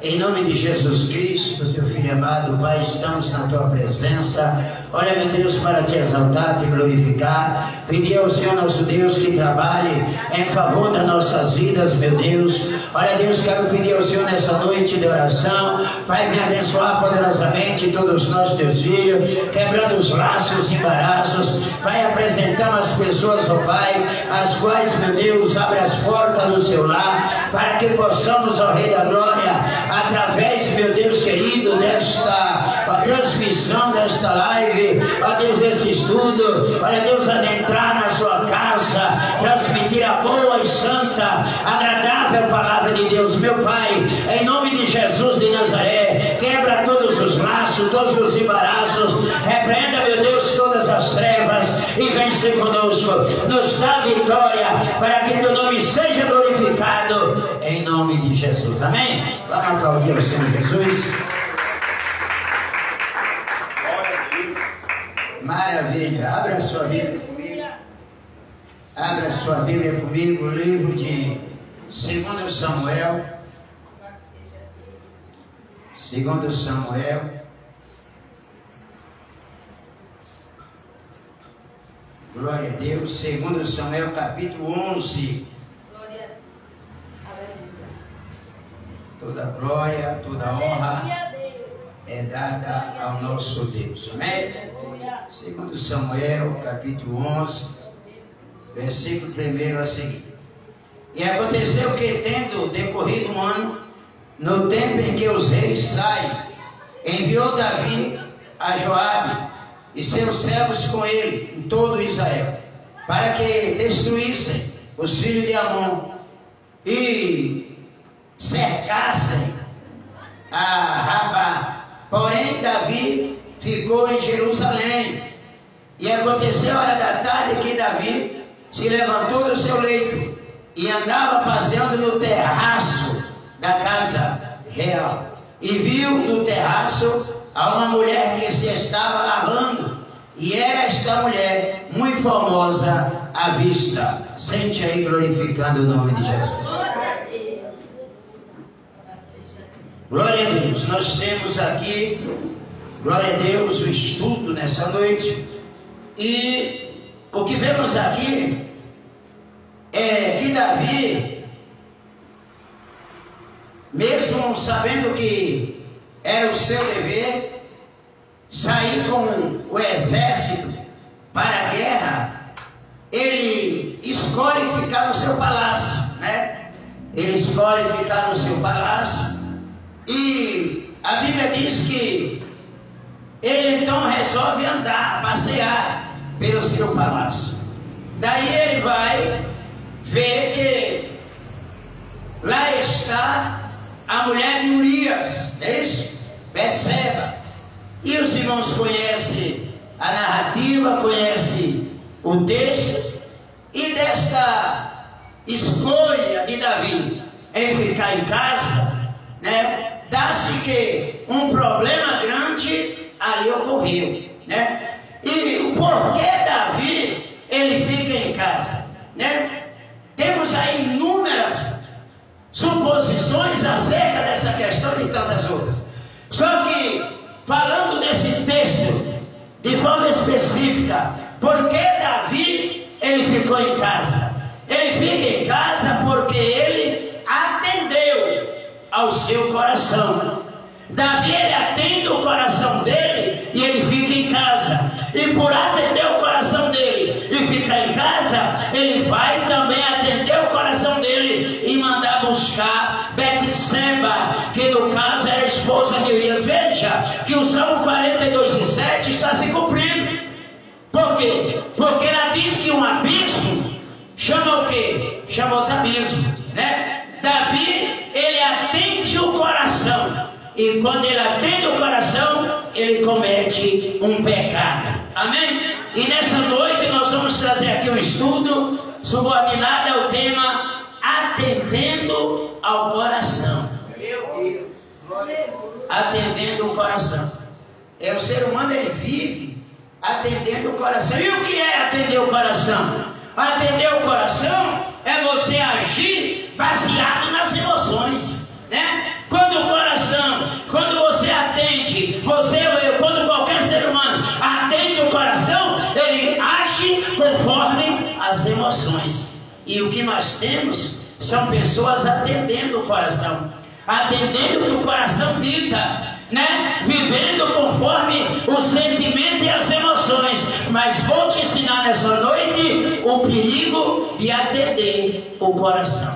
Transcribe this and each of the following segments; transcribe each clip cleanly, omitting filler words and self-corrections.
Em nome de Jesus Cristo, teu Filho amado, Pai, estamos na tua presença. Olha, meu Deus, para te exaltar, te glorificar. Pedir ao Senhor nosso Deus que trabalhe em favor das nossas vidas, meu Deus. Olha, Deus, quero pedir ao Senhor nessa noite de oração. Pai, me abençoar poderosamente todos nós, teus filhos, quebrando os laços e embaraços. Pai, apresentamos as pessoas, ó Pai, as quais, meu Deus, abre as portas do seu lar, para que possamos, ó Rei da Glória, através, meu Deus querido, desta transmissão, desta live, ó Deus, desse estudo, olha Deus, adentrar na sua casa, transmitir a boa e santa, agradável palavra de Deus. Meu Pai, em nome de Jesus de Nazaré, quebra todos os laços, todos os embaraços, repreenda, meu Deus, todas as trevas e vence conosco, nos dá vitória, para que teu nome seja glorificado, em nome de Jesus, amém? Vamos aplaudir ao Senhor Jesus. Maravilha. Abra a sua Bíblia comigo. Abra a sua Bíblia comigo, o livro de 2 Samuel. 2 Samuel. Glória a Deus. 2 Samuel, capítulo 11. Toda glória, toda honra é dada ao nosso Deus. Amém? 2 Samuel, capítulo 11, versículo 1 a seguir. E aconteceu que, tendo decorrido um ano, no tempo em que os reis saem, enviou Davi a Joabe e seus servos com ele, e todo Israel, para que destruíssem os filhos de Amon e cercassem a Rabá. Porém Davi ficou em Jerusalém. E aconteceu a hora da tarde que Davi se levantou do seu leito e andava passeando no terraço da casa real, e viu no terraço a uma mulher que se estava lavando, e era esta mulher muito formosa à vista. Sente aí, glorificando o nome de Jesus. Glória a Deus. Nós temos aqui, glória a Deus, o estudo nessa noite. E o que vemos aqui é que Davi, mesmo sabendo que era o seu dever sair com o exército para a guerra, ele escolhe ficar no seu palácio, né? Ele escolhe ficar no seu palácio. E a Bíblia diz que ele então resolve andar, passear pelo seu palácio. Daí ele vai ver que lá está a mulher de Urias, não é isso? Betseba. E os irmãos conhecem a narrativa, conhecem o texto, e desta escolha de Davi em ficar em casa, né? Dá-se que um problema grande ali ocorreu, né? E o porquê Davi ele fica em casa, né? Temos aí inúmeras suposições acerca dessa questão e tantas outras. Só que falando desse texto de forma específica, por que Davi ele ficou em casa? Ele fica em casa porque ele atendeu ao seu coração. Davi ele atende o coração dele e ele fica em casa. E por atender o coração dele e ficar em casa, ele vai também atender o coração dele e mandar buscar Betseba, que no caso era a esposa de Urias. Veja que o Salmo 42:7 está se cumprindo. Por quê? Porque ela diz que um abismo chama o quê? Chama outro abismo, né? Davi, ele atende o coração, e quando ele atende o coração, ele comete um pecado, amém? E nessa noite nós vamos trazer aqui um estudo subordinado ao tema atendendo ao coração. Atendendo o coração. O ser humano ele vive atendendo o coração. E o que é atender o coração? Atender o coração é você agir baseado nas emoções, né? as emoções. E o que nós temos são pessoas atendendo o coração, atendendo o que o coração dita, né? Vivendo conforme o sentimento e as emoções. Mas vou te ensinar nessa noite o perigo de atender o coração,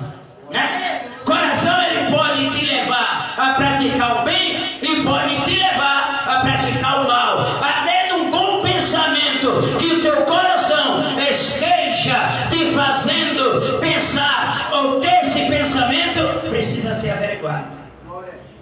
né? Coração, ele pode te levar a praticar o bem e pode te levar a praticar o mal. Até num bom pensamento que o teu coração esteja te fazendo pensar ou ter esse pensamento, precisa ser averiguado,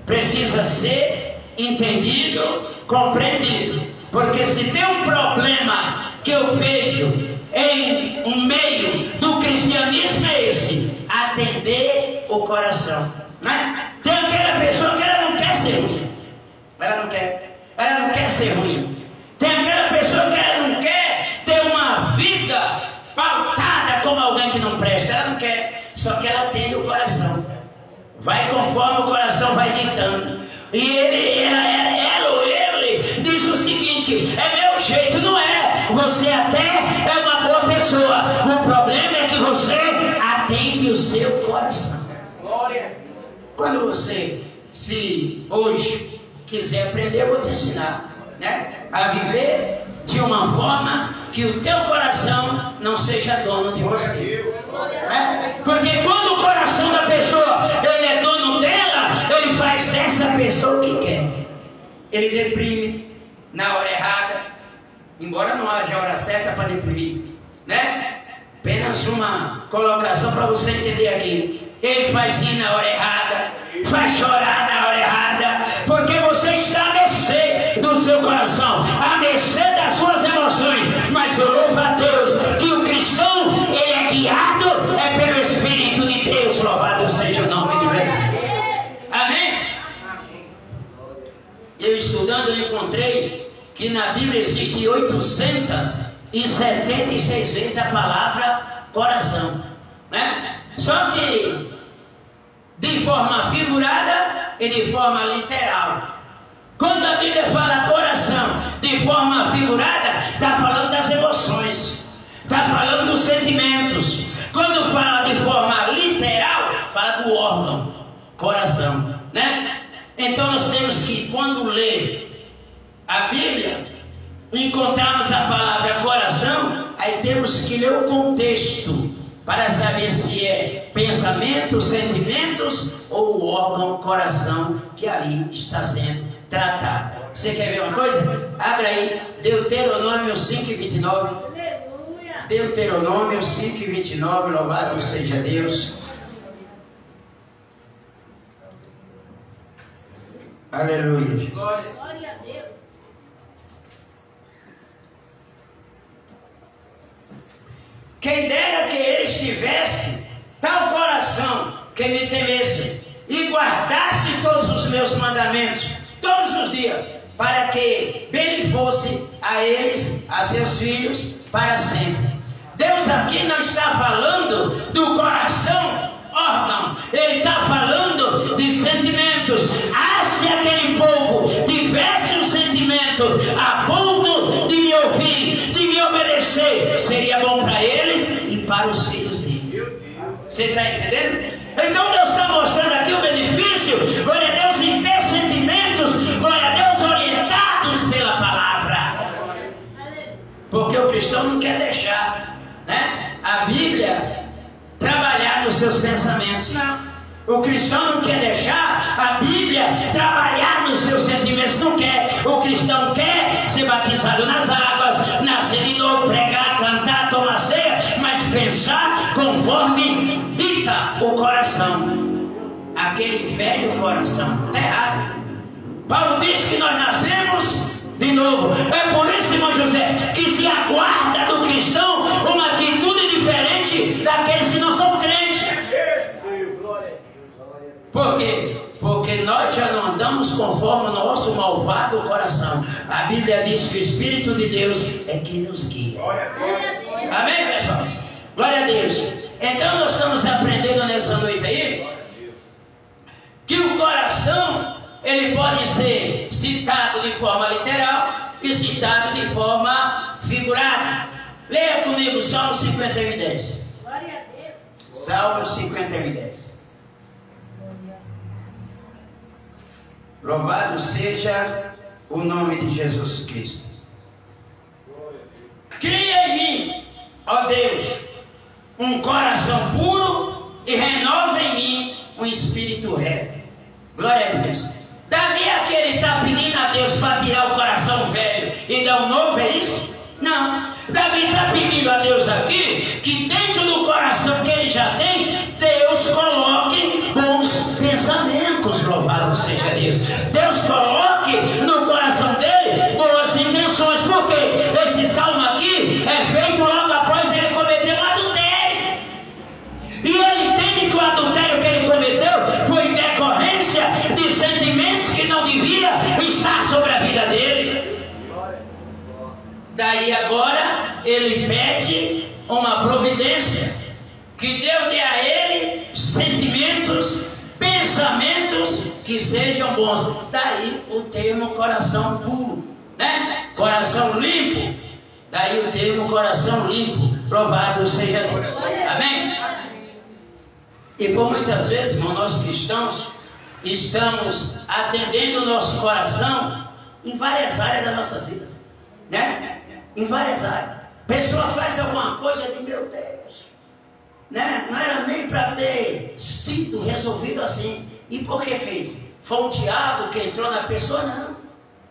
precisa ser entendido, compreendido. Porque se tem um problema que eu vejo em um meio do cristianismo, é esse: atender o coração, né? Tem aquela pessoa que ela não quer ser ruim, ela não quer ser ruim. Tem aquela pessoa que ela não quer ter uma vida pautada como alguém que não presta, ela não quer, só que ela atende o coração, vai conforme o coração vai ditando. E ela ou ele diz o seguinte: é meu jeito. Não é, você até é uma boa pessoa, o problema é que você atende o seu coração. Quando você, se hoje quiser aprender, eu vou te ensinar, né? A viver de uma forma que o teu coração não seja dono de você, né? Porque quando o coração da pessoa ele é dono dela, ele faz dessa pessoa o que quer. Ele deprime na hora errada, embora não haja hora certa para deprimir, né? Apenas uma colocação para você entender aqui. Ele faz rir na hora errada, faz chorar na hora errada, porque você está a mercê do seu coração, a mercê das suas emoções. Mas eu louvo a Deus que o cristão, ele é guiado pelo Espírito de Deus. Louvado seja o nome de Deus. Amém? Eu estudando, eu encontrei que na Bíblia existe 876 vezes a palavra coração, né? Só que de forma figurada e de forma literal. Quando a Bíblia fala coração de forma figurada, está falando das emoções, está falando dos sentimentos. Quando fala de forma literal, fala do órgão, coração, né? Então nós temos que, quando ler a Bíblia, encontrarmos a palavra coração, aí temos que ler o contexto para saber se é pensamento, sentimentos ou o órgão coração que ali está sendo tratado. Você quer ver uma coisa? Abra aí Deuteronômio 5:29. Deuteronômio 5:29, louvado seja Deus. Aleluia, Jesus. Glória a Deus. Quem dera que eles tivessem tal coração que me temesse e guardasse todos os meus mandamentos todos os dias, para que bem lhe fosse a eles, a seus filhos, para sempre. Deus aqui não está falando do coração, órgão, ele está falando de sentimentos. Se aquele povo tivesse um sentimento a ponto de me ouvir, de me obedecer, seria bom para eles e para os filhos deles. Você está entendendo? Então Deus está mostrando aqui o benefício, glória a Deus, em ter sentimentos, glória a Deus, orientados pela palavra. Porque o cristão não quer deixar, né, a Bíblia trabalhar nos seus pensamentos, não. O cristão não quer deixar a Bíblia trabalhar nos seus sentimentos, não quer. O cristão quer ser batizado nas águas, nascer de novo, pregar, cantar, tomar ceia, mas pensar conforme dita o coração. Aquele velho coração está errado. Paulo diz que nós nascemos de novo. É por isso, irmão José, que se aguarda do cristão uma atitude diferente daqueles que não são crentes. Por quê? Porque nós já não andamos conforme o nosso malvado coração. A Bíblia diz que o Espírito de Deus é quem nos guia. Amém, pessoal? Glória a Deus. Então nós estamos aprendendo nessa noite aí que o coração, ele pode ser citado de forma literal e citado de forma figurada. Leia comigo Salmo 51:10. Glória a Deus. Salmo 51:10. Louvado seja o nome de Jesus Cristo. Cria em mim, ó Deus, um coração puro e renova em mim um espírito reto. Glória a Deus. Davi é aquele que está pedindo a Deus para tirar o coração velho e dar um novo, é isso? Não. Davi está pedindo a Deus aqui que dentro do coração que ele já tem, Deus coloque bons pensamentos. Louvado seja Deus. Deus coloque no coração dele boas intenções. Porque esse salmo aqui é feito logo após ele cometer um adultério. E ele entende que o adultério que ele cometeu foi decorrência de sentimentos que não devia estar sobre a vida dele. Daí agora ele pede uma providência, que Deus dê a ele sentimentos, pensamentos que sejam bons. Daí o termo coração puro, né? Coração limpo. Daí o termo coração limpo. Louvado seja Deus. Amém? E por muitas vezes, irmão, nós cristãos estamos atendendo o nosso coração em várias áreas das nossas vidas, né? Em várias áreas. A pessoa faz alguma coisa de meu Deus, né? Não era nem para ter sido resolvido assim. E por que fez? Foi o diabo que entrou na pessoa? Não.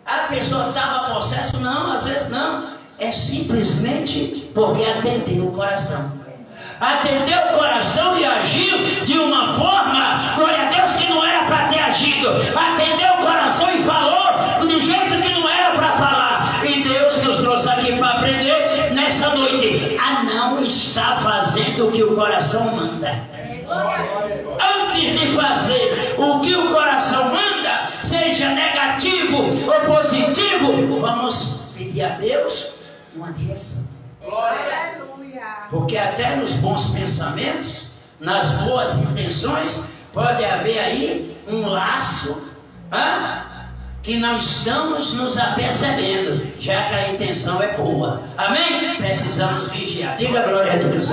A pessoa estava possesso? Não, às vezes não. É simplesmente porque atendeu o coração. Atendeu o coração e agiu de uma forma, glória a Deus, que não era para ter agido. Atendeu o coração e falou de jeito que não era para falar. E Deus nos trouxe aqui para aprender nessa noite a não estar fazendo o que o coração manda. Antes de fazer o que o coração manda, seja negativo ou positivo, vamos pedir a Deus uma direção. Porque até nos bons pensamentos, nas boas intenções, pode haver aí um laço que não estamos nos apercebendo, já que a intenção é boa. Amém? Precisamos vigiar. Diga glória a Deus.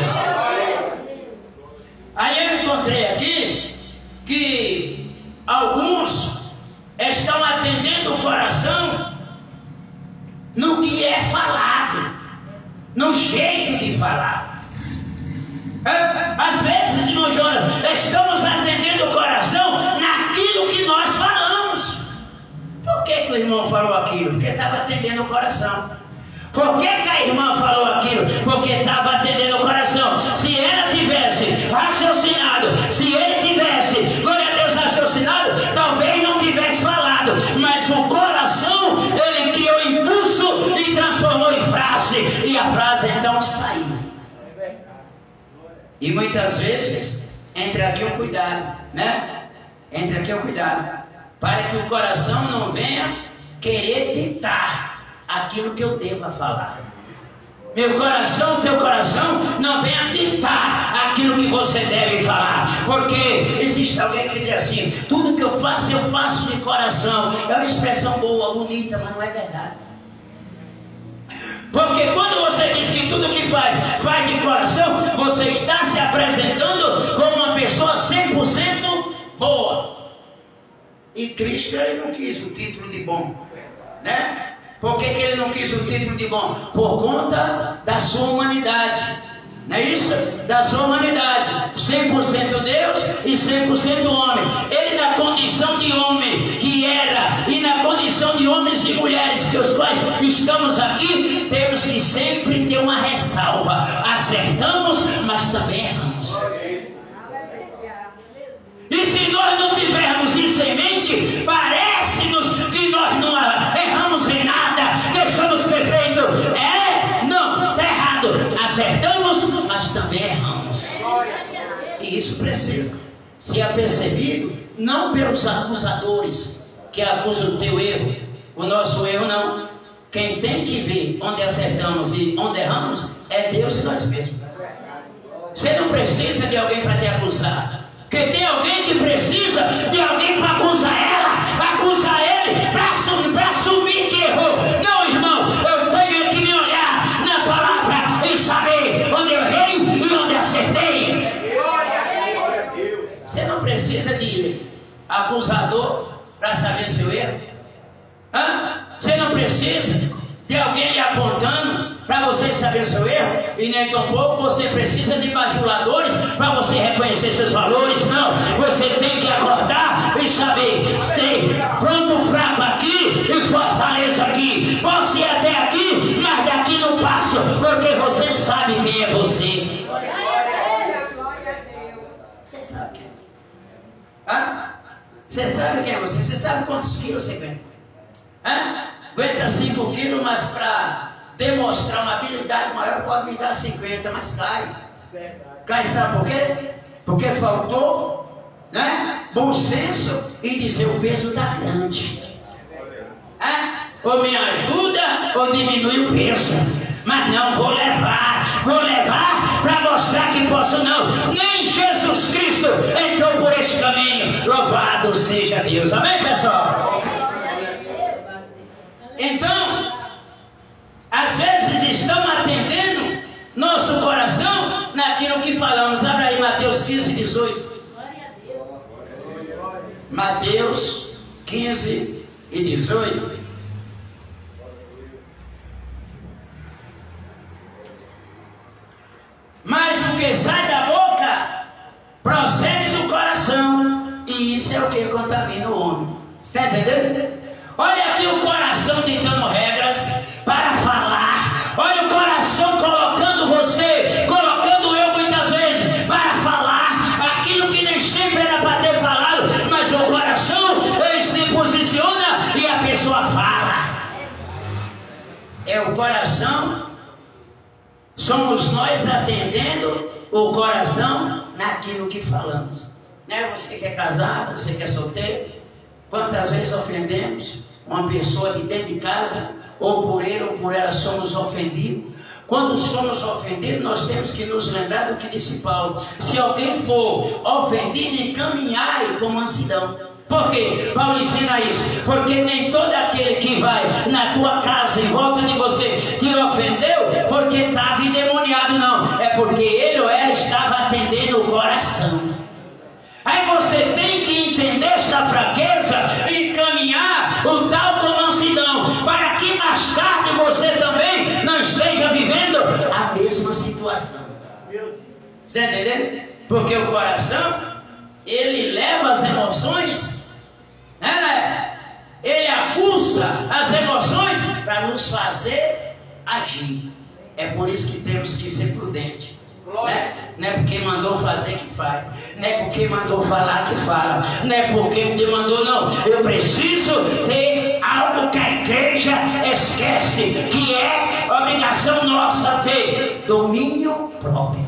Aí eu encontrei aqui que alguns estão atendendo o coração no que é falado, no jeito de falar. Às vezes, irmão Jonas, estamos atendendo o coração naquilo que nós falamos. Por que o irmão falou aquilo? Porque estava atendendo o coração. Por que a irmã falou aquilo? Porque estava atendendo o coração. Se ela tivesse raciocinado, se ele tivesse, glória a Deus, raciocinado, talvez não tivesse falado. Mas o coração, ele criou impulso e transformou em frase. E a frase então saiu. E muitas vezes, entra aqui o cuidado, né? Entra aqui o cuidado. Para que o coração não venha querer ditar aquilo que eu deva falar. Meu coração, teu coração, não venha ditar aquilo que você deve falar. Porque existe alguém que diz assim: tudo que eu faço de coração. É uma expressão boa, bonita, mas não é verdade. Porque quando você diz que tudo que faz de coração, você está se apresentando como uma pessoa 100% boa. E Cristo, ele não quis o título de bom, né? Por que ele não quis o título de bom? Por conta da sua humanidade. Não é isso? Da sua humanidade. 100% Deus e 100% homem. Ele na condição de homem que era, e na condição de homens e mulheres que os quais estamos aqui, temos que sempre ter uma ressalva. Acertamos, mas também erramos. E se nós não tivermos isso em mente, parece-nos que nós não erramos em nada, que somos perfeitos. Não, está errado. Acertamos, mas também erramos. E isso precisa ser apercebido, não pelos acusadores que acusam o teu erro, o nosso erro não. Quem tem que ver onde acertamos e onde erramos é Deus e nós mesmos. Você não precisa de alguém para te acusar. Porque tem alguém que precisa de alguém para acusar ela, acusar ele, para assumir que errou. Não, irmão, eu tenho que me olhar na palavra e acusador para saber seu erro? Você não precisa de alguém lhe apontando para você saber seu erro, e nem tampouco você precisa de bajuladores para você reconhecer seus valores. Não, você tem que acordar e saber: tem pronto fraco aqui e fortaleza aqui. Posso ir até aqui, mas daqui não passo, porque você sabe quem é você. Você sabe quem é você. Você sabe quem é você? Você sabe quantos quilos você aguenta? Aguenta 5 quilos, mas para demonstrar uma habilidade maior pode me dar 50, mas cai. Cai, sabe por quê? Porque faltou, né, bom senso e dizer: o peso está grande. Ou me ajuda ou diminui o peso. Mas não, vou levar para mostrar que posso. Não, nem Jesus Cristo entrou por este caminho. Louvado seja Deus. Amém, pessoal? Então, às vezes estamos atendendo nosso coração naquilo que falamos. Abra aí Mateus 15, 18. Mateus 15 e 18. Mas o que sai da boca procede do coração, e isso é o que contamina o homem. Está entendendo? Olha aqui o coração ditando regras para falar. Olha o coração colocando eu muitas vezes para falar aquilo que nem sempre era para ter falado, mas o coração, ele se posiciona e a pessoa fala. É o coração. Somos nós atendendo o coração naquilo que falamos. Né? Você que é casado, você que é solteiro, quantas vezes ofendemos uma pessoa de dentro de casa, ou por ele ou por ela somos ofendidos? Quando somos ofendidos, nós temos que nos lembrar do que disse Paulo: se alguém for ofendido, encaminhai com mansidão. Por quê? Paulo ensina isso: porque nem todo aquele que vai na tua casa em volta de você te ofendeu porque estava endemoniado, não. É porque ele ou ela estava atendendo o coração. Aí você tem que entender esta fraqueza e encaminhar o tal com mansidão, para que mais tarde você também não esteja vivendo a mesma situação. Está entendendo? Porque o coração, ele leva as emoções, né? Ele aguça as emoções para nos fazer agir. É por isso que temos que ser prudentes. Não é porque mandou fazer que faz, não é porque mandou falar que fala, não é porque te mandou, não. Eu preciso ter algo que a igreja esquece, que é obrigação nossa ter: domínio próprio.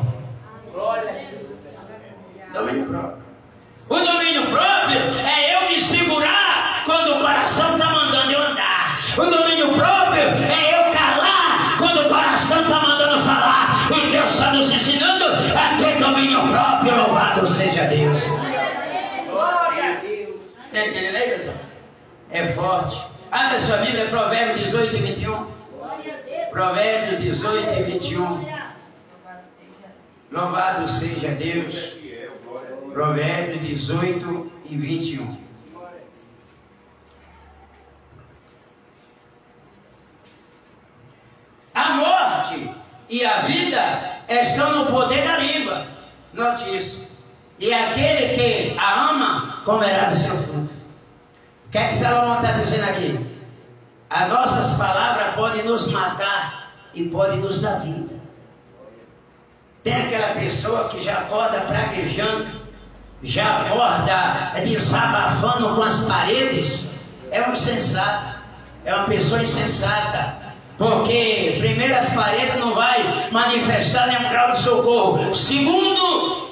Domínio próprio. O domínio próprio é eu me segurar quando o coração está mandando eu andar. O domínio próprio é eu calar quando o coração está mandando falar. E Deus está nos ensinando a ter domínio próprio. Louvado seja Deus. Glória a Deus. Você está entendendo aí, pessoal? É forte. Abre a sua Bíblia, Provérbios 18 e 21. Provérbios 18 e 21. Louvado seja Deus. Provérbios 18 e 21. A morte e a vida estão no poder da língua. Note isso. E aquele que a ama comerá do seu fruto. O que é que Salomão está dizendo aqui? As nossas palavras podem nos matar e podem nos dar vida. Tem aquela pessoa que já acorda praguejando, já acorda desabafando com as paredes. É um insensato, é uma pessoa insensata. Porque primeiro as paredes não vai manifestar nenhum grau de socorro. Segundo,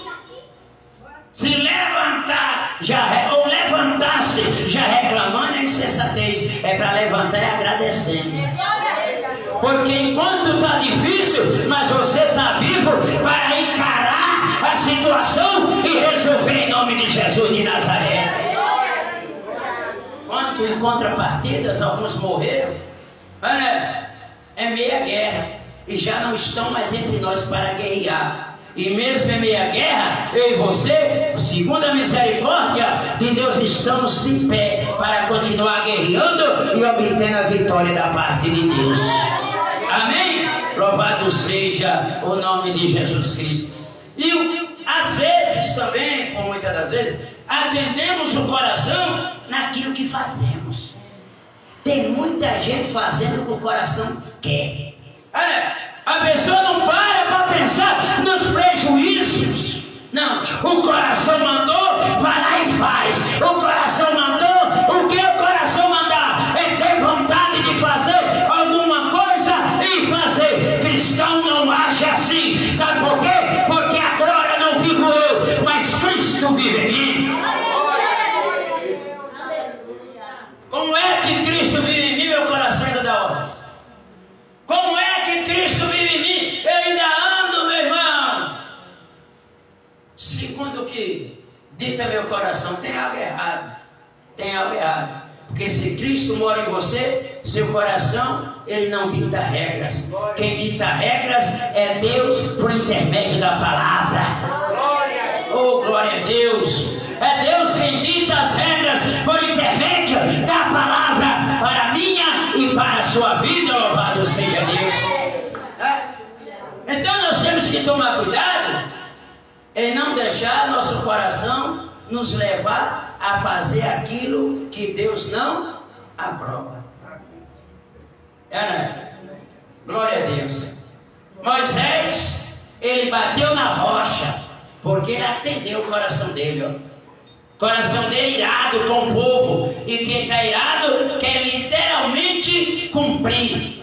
se levantar ou levantar-se já reclamando é insensatez. É para levantar e agradecendo. Porque enquanto está difícil, mas você está vivo para encarar a situação e resolver em nome de Jesus de Nazaré. Quanto em contrapartidas alguns morreram, é meia guerra e já não estão mais entre nós para guerrear. E mesmo em meia guerra, eu e você segundo a misericórdia de Deus, estamos de pé para continuar guerreando e obtendo a vitória da parte de Deus. Amém? Louvado seja o nome de Jesus Cristo. E às vezes também, ou muitas das vezes, atendemos o coração naquilo que fazemos. Tem muita gente fazendo o que o coração quer. Olha, a pessoa não para pensar nos prejuízos. Não, o coração mandou, vai lá e faz. O coração mandou, o que o coração mandar é ter vontade de fazer alguma coisa e fazer. Cristão não age assim. Sabe por quê? Porque agora não vivo eu, mas Cristo vive em mim. Como é que Cristo vive em mim? Meu coração ainda dá ordens. Como é que Cristo vive em mim? Eu ainda ando, meu irmão. Segundo o que dita meu coração, tem algo errado. Tem algo errado. Porque se Cristo mora em você, seu coração, ele não dita regras. Quem dita regras é Deus por intermédio da palavra. Oh, glória a Deus. É Deus quem dita as regras por intermédio da palavra para a minha e para a sua vida. Louvado seja Deus. Então nós temos que tomar cuidado em não deixar nosso coração nos levar a fazer aquilo que Deus não aprova. Glória a Deus. Moisés, ele bateu na rocha porque ele atendeu o coração dele, ó. O coração dele irado com o povo. E quem está irado quer literalmente cumprir,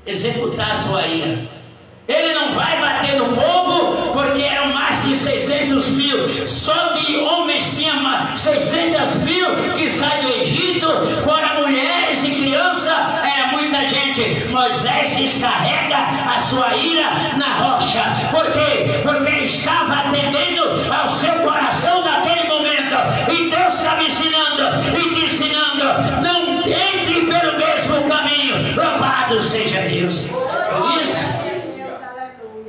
executar a sua ira. Ele não vai bater no povo porque eram mais de 600 mil. Só de homens tinha 600 mil que saem do Egito. Fora mulheres e crianças, era muita gente. Moisés descarrega a sua ira na rocha. Por quê? Porque ele estava atendendo ao seu coração naquele momento. E Deus está me ensinando e te ensinando. Não entre pelo mesmo caminho. Louvado seja Deus. Por isso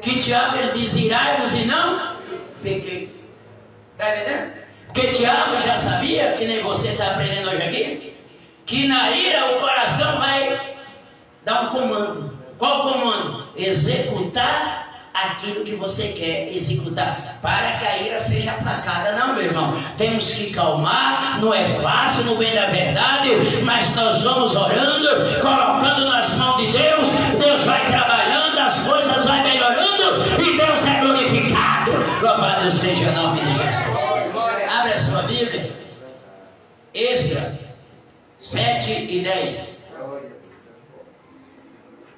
que Tiago, ele diz: irai-vos e não pequeis. Está entendendo? Porque Tiago já sabia, que nem você está aprendendo hoje aqui, que na ira o coração vai dar um comando. Qual comando? Executar aquilo que você quer executar, para que a ira seja aplacada. Não, meu irmão, temos que calmar. Não é fácil, no bem da verdade, mas nós vamos orando, colocando nas mãos de Deus. Deus vai trabalhando, as coisas vão melhorando e Deus é glorificado. Louvado seja o nome de Jesus. Abre a sua Bíblia, Esdras 7 e 10.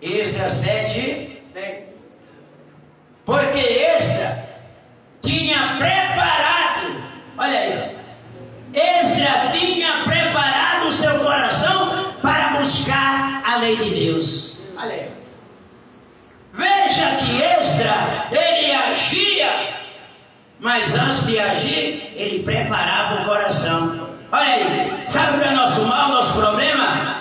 Esdras 7 e 10. Porque Esdras tinha preparado, olha aí, Esdras tinha preparado o seu coração para buscar a lei de Deus. Olha aí. Veja que Esdras, ele agia, mas antes de agir, ele preparava o coração. Olha aí, sabe o que é nosso mal, nosso problema?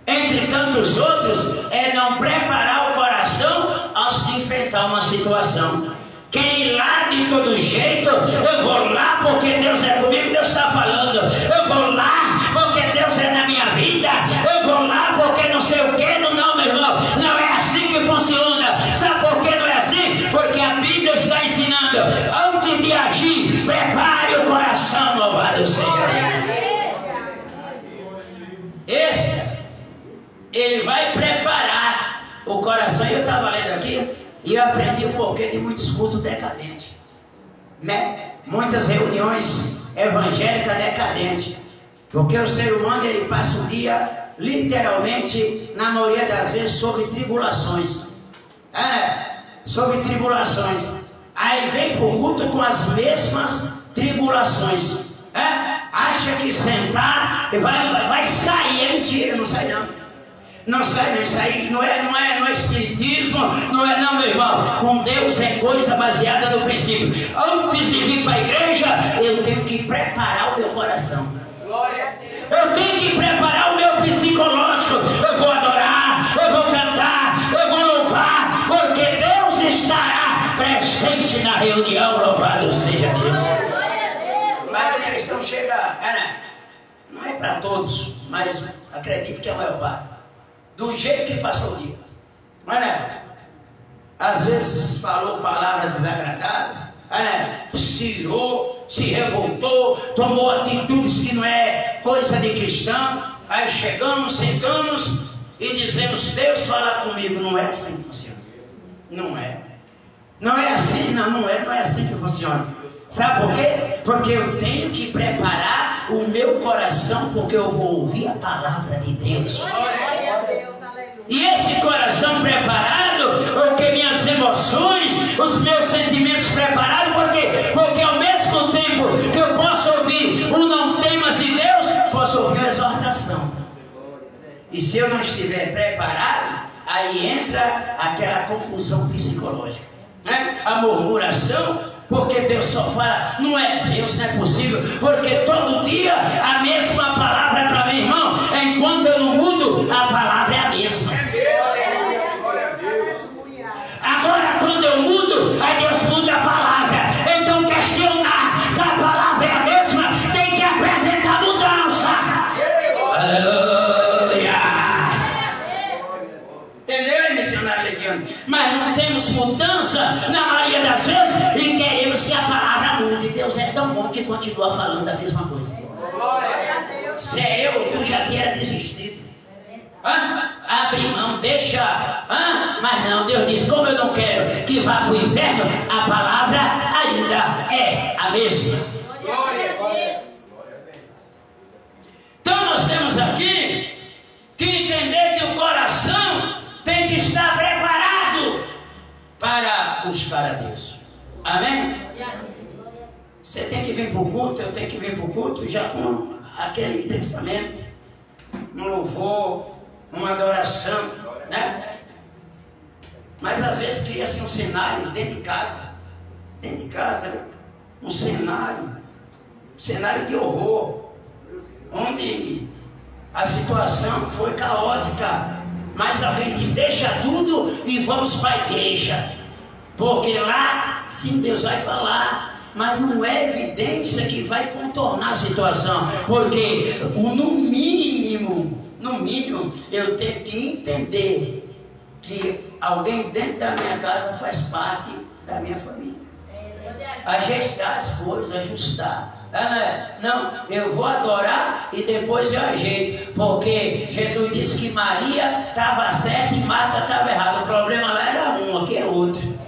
Entre tantos outros, é não preparar o coração antes de enfrentar uma situação. Quer ir lá de todo jeito? Eu vou lá porque Deus é comigo, Deus está falando. Eu vou lá porque Deus é na minha vida. Eu vou lá porque não sei o que. Não, meu irmão, não é assim que funciona. Sabe por que não é assim? Porque a Bíblia está ensinando: antes de agir, prepare o coração. Louvado seja Deus. Ele vai preparar o coração. Eu estava lendo aqui e eu aprendi um pouquinho de muitos cultos decadentes, né? Muitas reuniões evangélicas decadentes, porque o ser humano, ele passa o dia literalmente, na maioria das vezes, sobre tribulações. Sobre tribulações. Aí vem para o culto com as mesmas tribulações. Acha que sentar vai sair. É mentira, não sai não. Não sai, não, isso aí não é espiritismo, não é não, meu irmão. Com Deus é coisa baseada no princípio. Antes de vir para a igreja, eu tenho que preparar o meu coração. Glória a Deus. Eu tenho que preparar o meu psicológico. Eu vou adorar, eu vou cantar, eu vou louvar, porque Deus estará presente na reunião. Louvado seja Deus. chega, não é para todos, mas acredito que é a maior parte, do jeito que passou o dia. Às vezes falou palavras desagradáveis, se irou, se revoltou, tomou atitudes que não é coisa de cristão. Aí chegamos, sentamos e dizemos: Deus fala comigo. Não é assim que funciona. Não é. Não é assim, não é assim que funciona. Sabe por quê? Porque eu tenho que preparar o meu coração, porque eu vou ouvir a palavra de Deus. E esse coração preparado, porque minhas emoções, os meus sentimentos preparados, porque ao mesmo tempo que eu posso ouvir o não temas de Deus, posso ouvir a exortação. E se eu não estiver preparado, aí entra aquela confusão psicológica, a murmuração. Porque Deus só fala, não é Deus, não é possível, porque todo dia a mesma palavra para mim, irmão. Enquanto eu não mudo, a palavra é a mesma. Agora quando eu mudo, aí Deus muda a palavra. Então questionar que a palavra é a mesma, tem que apresentar mudança. Aleluia. Entendeu, missionário Leguiano? Mas não temos mudança na maioria das vezes e queremos que a palavra mude. Deus é tão bom que continua falando a mesma coisa. Se é eu, tu já tinha desistido. Abre mão, deixa. Mas não, Deus diz: como eu não quero que vá para o inferno, a palavra ainda é a mesma. Então nós temos aqui que entender que o coração tem que estar preparado para buscar a Deus. Amém? Você tem que vir para o culto, eu tenho que vir para o culto já com aquele pensamento, um louvor, uma adoração, né? Mas às vezes cria-se um cenário dentro de casa, um cenário de horror, onde a situação foi caótica. Mas alguém diz: deixa tudo e vamos para a igreja, porque lá sim Deus vai falar. Mas não é evidência que vai contornar a situação, porque no mínimo eu tenho que entender que alguém dentro da minha casa faz parte da minha família. Ajustar as coisas, ajustar. Não, eu vou adorar e depois eu ajeito, porque Jesus disse que Maria estava certa e Marta estava errada. O problema lá era um, aqui é outro.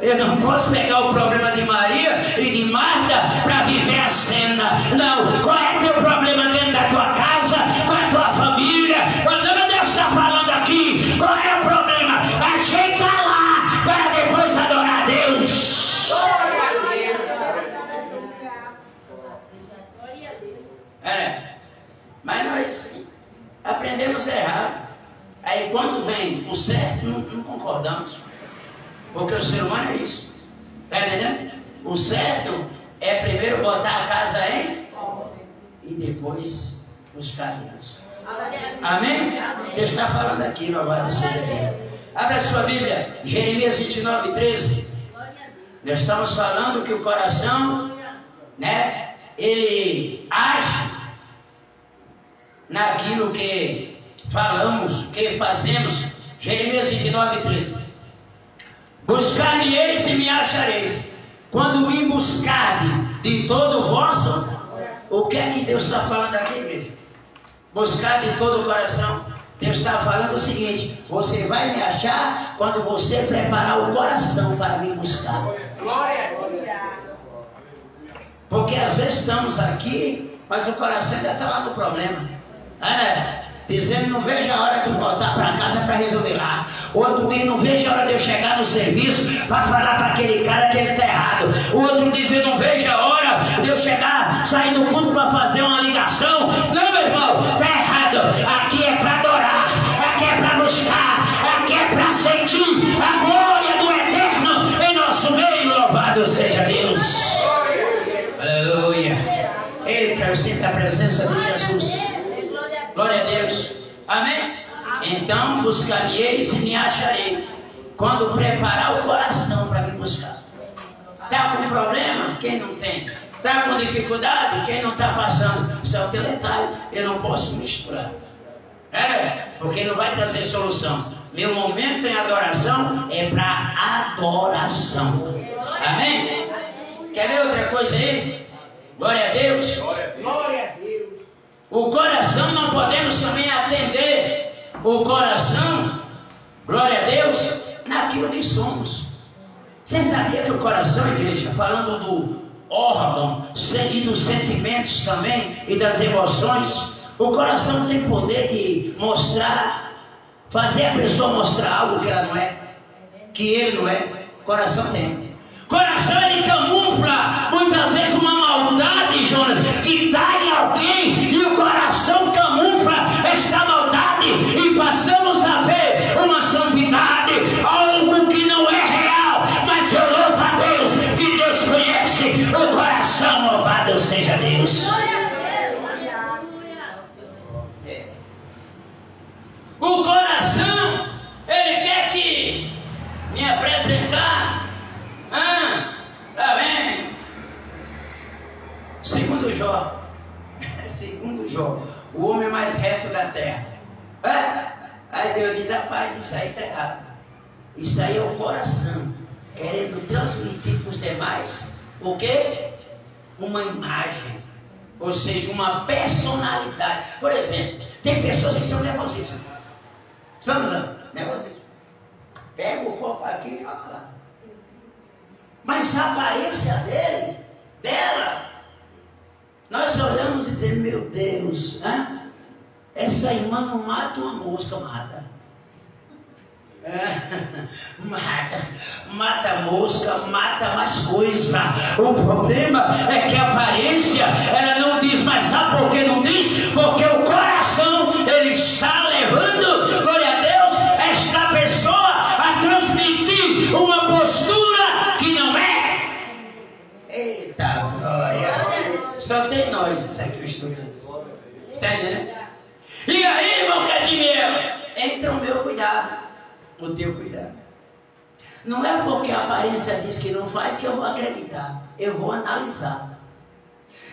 Eu não posso pegar o problema de Maria e de Marta para viver a cena. Não, qual é o teu problema dentro da tua casa, com a tua família? Quando Deus está falando aqui, qual é o problema? Ajeita lá para depois adorar a Deus. Mas nós aprendemos errado. Aí quando vem o certo, não concordamos. Porque o ser humano é isso. Está entendendo? O certo é primeiro botar a casa em e depois buscar Deus. Amém? Deus está falando aqui, louvado seja Deus. Abra a sua Bíblia, Jeremias 29, 13. Nós estamos falando que o coração, né, ele age naquilo que falamos, que fazemos. Jeremias 29, 13. Buscar-me-eis e me achareis, quando me buscardes de todo o vosso. O que é que Deus está falando aqui, igreja? Buscar de todo o coração. Deus está falando o seguinte: você vai me achar quando você preparar o coração para me buscar. Porque às vezes estamos aqui, mas o coração ainda está lá no problema. Dizendo: não vejo a hora de voltar para casa para resolver lá. Outro diz: não vejo a hora de eu chegar no serviço para falar para aquele cara que ele está errado. Outro diz: eu não vejo a hora de eu chegar, sair do culto para fazer uma ligação. Não, meu irmão, está errado. Aqui é para adorar, aqui é para buscar, aqui é para sentir a glória do Eterno em nosso meio. Louvado seja Deus. Aleluia. Eita, eu sinto a presença de Jesus. Glória a Deus. Amém? Então buscar-me-eis e me acharei, quando preparar o coração para me buscar. Está com problema? Quem não tem? Está Está com dificuldade? Quem não está passando? Isso é o teletalho. Eu não posso misturar. Porque não vai trazer solução. Meu momento em adoração é para adoração. Amém? Quer ver outra coisa aí? Glória a Deus. Glória a Deus. O coração, não podemos também atender o coração, glória a Deus, naquilo que somos. Você sabia que o coração, igreja, falando do órgão e dos sentimentos também e das emoções, o coração tem poder de mostrar, fazer a pessoa mostrar algo que ela não é, que ele não é. O coração tem. Coração, ele camufla muitas vezes uma maldade, Jonas, que está em alguém, e o coração camufla esta maldade, e passamos a ver uma santidade, algo que não é real. Mas eu louvo a Deus, que Deus conhece o coração. Louvado seja Deus. O coração, ele quer que me apresentar. Tá bem? Segundo Jó, o homem mais reto da terra. Aí Deus diz: rapaz, isso aí está errado. Isso aí é o coração querendo transmitir para os demais o quê? Uma imagem, ou seja, uma personalidade. Por exemplo, tem pessoas que são nervosíssimas. Vamos lá, nervosíssimas. Pega o copo aqui e joga lá. Mas a aparência dela, nós olhamos e dizemos: meu Deus, essa irmã não mata uma mosca, mata. Mata mosca, mata mais coisa. O problema é que a aparência, ela não diz, mas sabe por que não diz? Porque o coração, ele está levando, glória a Deus, esta pessoa a transmitir uma postura que não é. Eita glória! Só tem nós, isso aqui, os estudantes. Está entendendo? E aí, irmão Cadimiro, entra o meu cuidado, o teu cuidado. Não é porque a aparência diz que não faz que eu vou acreditar. Eu vou analisar.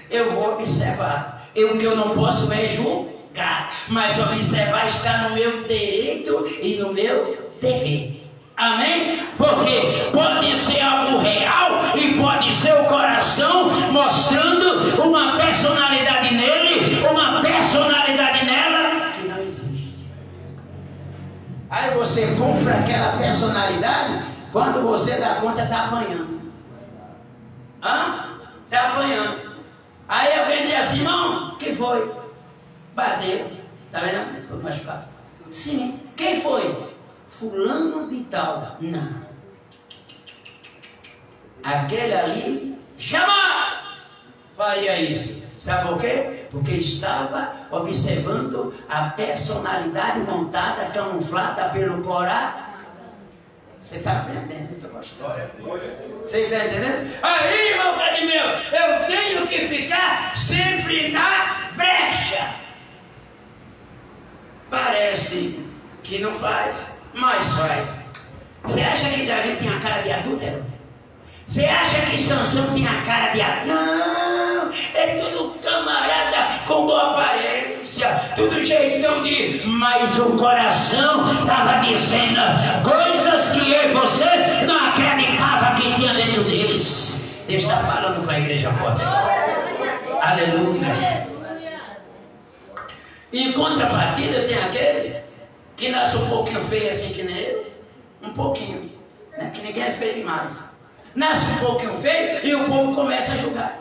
Eu vou observar. O que eu não posso é julgar, mas observar está no meu direito e no meu dever. Amém? Porque pode ser algo real e pode ser o coração mostrando uma personalidade nele, uma personalidade nela que não existe. Aí você compra aquela personalidade, quando você dá conta, está apanhando. Está apanhando. Aí alguém diz assim: irmão, o que foi? Bateu. Está vendo? Todo machucado. Sim. Quem foi? Fulano de tal. Não. Aquele ali jamais faria isso. Sabe por quê? Porque estava observando a personalidade montada, camuflada pelo coração. Você está aprendendo, eu estou gostando. Você está entendendo? Aí, irmão Cadimeu, eu tenho que ficar sempre na brecha. Parece que não faz, mas faz. Você acha que Davi tinha cara de adúltero? Você acha que Sansão tinha cara de adúltero? Não, é tudo camarada com boa aparência, tudo jeitão de... Mas o coração estava dizendo coisas que eu e você não acreditava que tinha dentro deles. Deus está falando com a igreja forte aqui. Aleluia. Em contrapartida tem aqueles que nascem um pouquinho feio assim que nem eu. Um pouquinho, né? Que ninguém é feio demais. Nasce um pouquinho feio e o povo começa a julgar.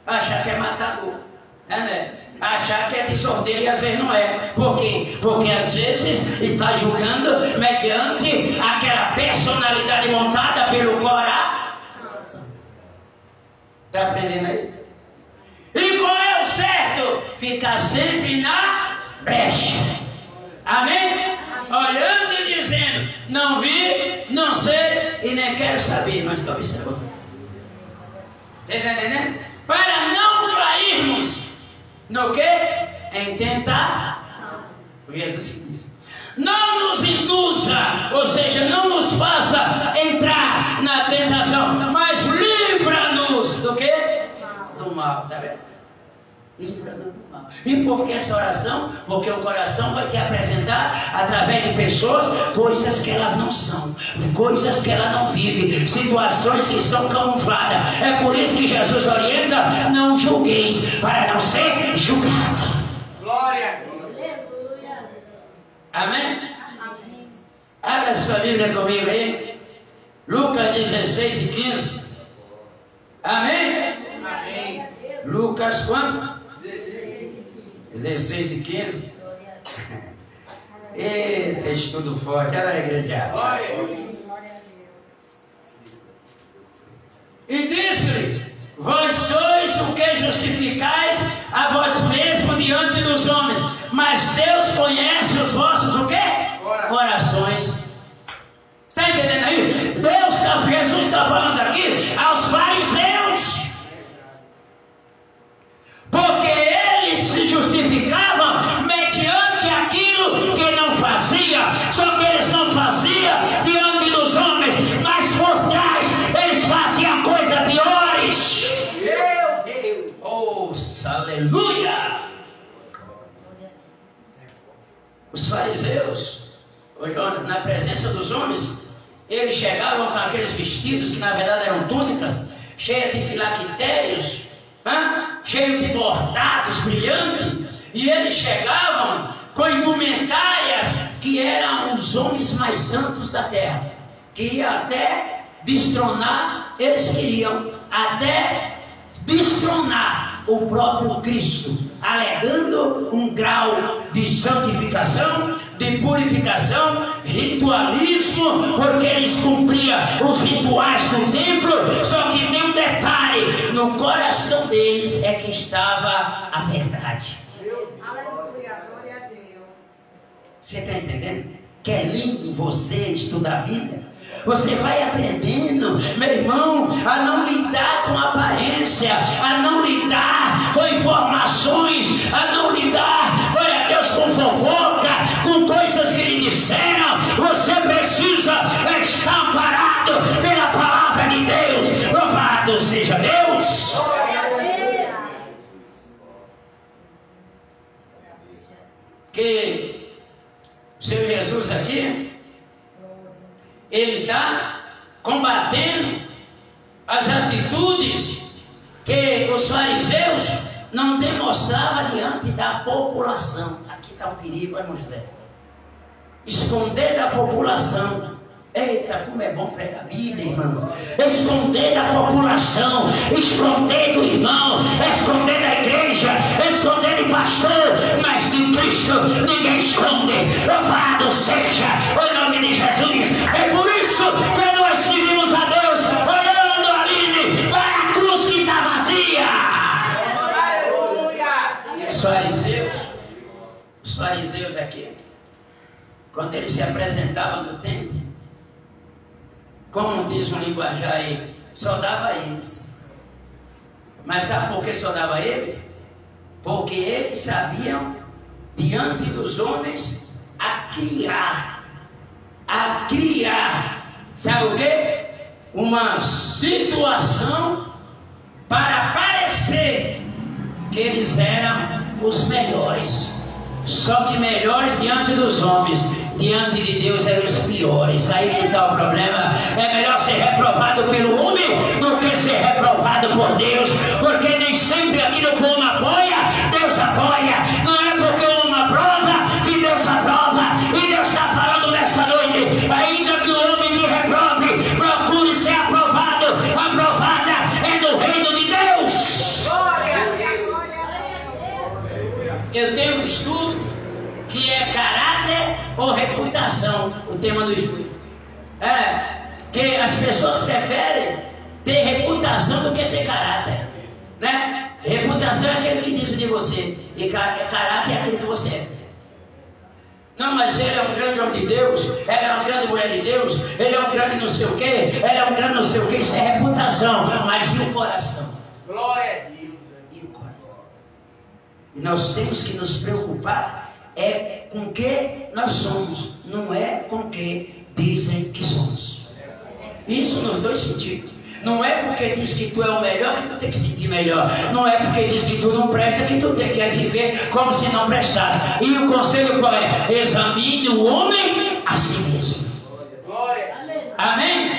Achar que é matador, né? Achar que é desordeiro e às vezes não é. Por quê? Porque às vezes está julgando mediante aquela personalidade montada pelo coração. Está aprendendo aí? E qual é o certo? Ficar sempre na brecha. Amém? Olhando e dizendo: não vi, não sei e nem quero saber, mas estou observando. Você está entendendo? Para não cairmos no que? Em tentação. Jesus disse: não nos induza, ou seja, não nos faça entrar na tentação, mas livra-nos do que? Do mal, está vendo? Livra-nos do mal. E por que essa oração? Porque o coração vai te apresentar, através de pessoas, coisas que elas não são, coisas que ela não vive, situações que são camufladas. É por isso que Jesus orienta: não julgueis, para não ser julgado. Glória! Amém? Amém. Abra sua Bíblia comigo aí. Lucas 16 e 15. Amém? Amém. Lucas quanto? 16 e 15. Eita, estudo forte. Olha a igreja. E disse-lhe: vós sois o que justificais a vós mesmo diante dos homens, mas Deus conhece os vossos o quê? Corações. Está entendendo aí? Jesus está falando aqui aos fariseus, porque eles se justificavam mediante aquilo que não fazia, só que eles não faziam diante dos homens, mas por trás eles faziam coisas piores. Meu Deus! Oh, aleluia! Os fariseus, Jonas, na presença dos homens, eles chegavam com aqueles vestidos que na verdade eram túnicas, cheias de filactérios, cheios de bordados brilhantes, e eles chegavam com indumentárias que eram os homens mais santos da terra, que iam até destronar, eles queriam até destronar o próprio Cristo, alegando um grau de santificação, de purificação, ritualismo, porque eles cumpriam os rituais do templo. Só que tem um detalhe: no coração deles é que estava a verdade. Aleluia, glória a Deus. Você está entendendo? Que é lindo você estudar a Bíblia. Você vai aprendendo, meu irmão, a não lidar com aparência, a não lidar com informações, a não lidar, glória a Deus, com fofoca, com coisas que lhe disseram. Você precisa estar amparado pela palavra de Deus. Louvado seja Deus. Que o Senhor Jesus aqui, ele está combatendo as atitudes que os fariseus não demonstravam diante da população. Aqui está o perigo, irmão José. Esconder da população. Eita, como é bom pregar a Bíblia, irmão. Esconder da população, esconder do irmão, esconder da igreja, esconder do pastor, mas de Cristo ninguém esconde. Louvado seja o nome de Jesus. É por isso que nós seguimos a Deus olhando ali para a cruz que está vazia. Aleluia! E os fariseus aqui, quando eles se apresentavam no templo, como diz um linguajar aí, só dava a eles. Mas sabe por que só dava a eles? Porque eles sabiam, diante dos homens, a criar, sabe o quê? Uma situação para parecer que eles eram os melhores. Só que melhores diante dos homens, diante de Deus eram os piores. Aí que está o problema. É melhor ser reprovado pelo homem do que ser reprovado por Deus, porque nem sempre aquilo que o homem apoia, Deus apoia. Não é porque o homem aprova que Deus aprova. E Deus está falando nesta noite: ainda que o homem te reprove, procure ser aprovado. Aprovada é no reino de Deus. Eu tenho um estudo que é caráter ou reputação, o tema do estudo. Que as pessoas preferem ter reputação do que ter caráter, né? Reputação é aquele que diz de você, e caráter é aquele que você é. Não, mas ele é um grande homem de Deus, ela é uma grande mulher de Deus, ele é um grande não sei o quê, ela é um grande não sei o quê. Isso é reputação, mas e o coração? Glória a Deus. E o coração? E nós temos que nos preocupar com o que nós somos, não é com o que dizem que somos. Isso nos dois sentidos. Não é porque diz que tu é o melhor que tu tem que se sentir melhor. Não é porque diz que tu não presta que tu tem que viver como se não prestasse. E o conselho qual é? Examine o homem a si mesmo. Amém?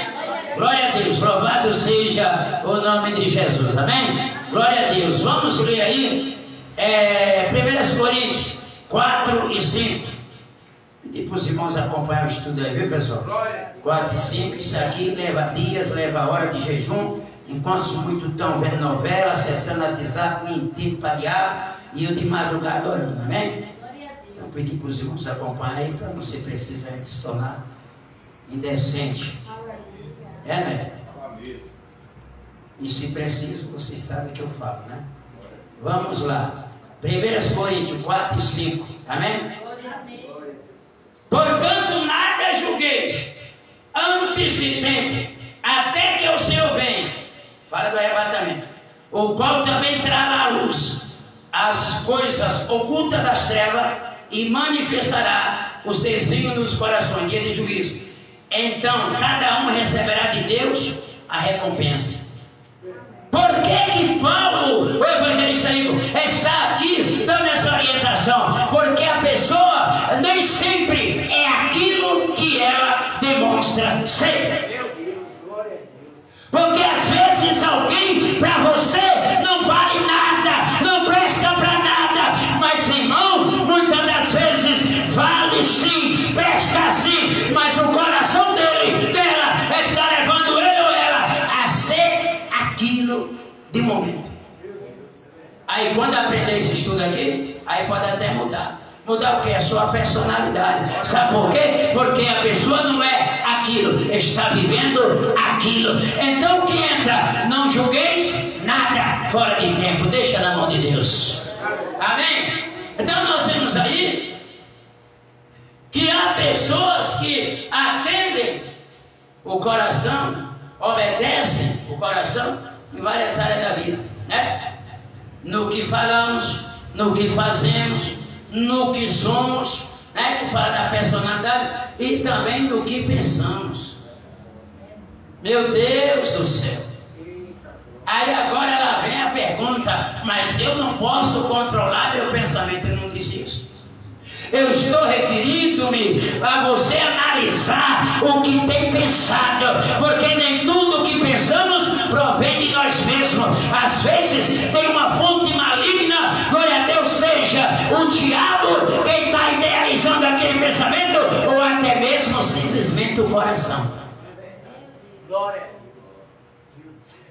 Glória a Deus. Louvado seja o nome de Jesus. Amém? Glória a Deus. Vamos ler aí 1 Coríntios 4 e 5. E para os irmãos acompanhar o estudo aí, viu, pessoal? 4 e 5, isso aqui leva dias, leva hora de jejum, enquanto muitos estão vendo novela, acessando a WhatsApp, em tempo para diabo, e eu de madrugada orando, amém? Então pedi para os irmãos acompanhar aí, para não ser preciso a gente se tornar indecente. Né? E se preciso, vocês sabem que eu falo, né? Vamos lá. 1 Coríntios 4 e 5, amém? Portanto, nada julgueis antes de tempo, até que o Senhor venha. Fala do arrebatamento. O qual também trará à luz as coisas ocultas das trevas e manifestará os desígnios nos corações, dia de juízo. Então, cada um receberá de Deus a recompensa. Por que Paulo, o evangelista Igor, está aqui dando essa orientação? Porque a pessoa nem sempre é aquilo que ela demonstra ser. Porque às vezes alguém para você não vale nada, não presta para nada, mas irmão, muitas das vezes vale sim, presta sim, mas o coração dela está levando ele ou ela a ser aquilo de momento. Aí quando aprender esse estudo aqui, aí pode até mudar. Mudar o que? A sua personalidade. Sabe por quê? Porque a pessoa não é aquilo, está vivendo aquilo. Então o que entra? Não julgueis nada fora de tempo, deixa na mão de Deus. Amém? Então nós vemos aí que há pessoas que atendem o coração, obedecem o coração em várias áreas da vida, né? No que falamos, no que fazemos, no que somos, né? Que fala da personalidade, e também no que pensamos. Meu Deus do céu! Aí agora ela vem a pergunta: mas eu não posso controlar meu pensamento? Eu não disse isso. Eu estou referindo-me a você analisar o que tem pensado, porque nem tudo o que pensamos provém de nós mesmos. Às vezes tem uma fonte maligna, glória a Deus, seja o diabo quem está idealizando aquele pensamento, ou até mesmo simplesmente o coração. Glória.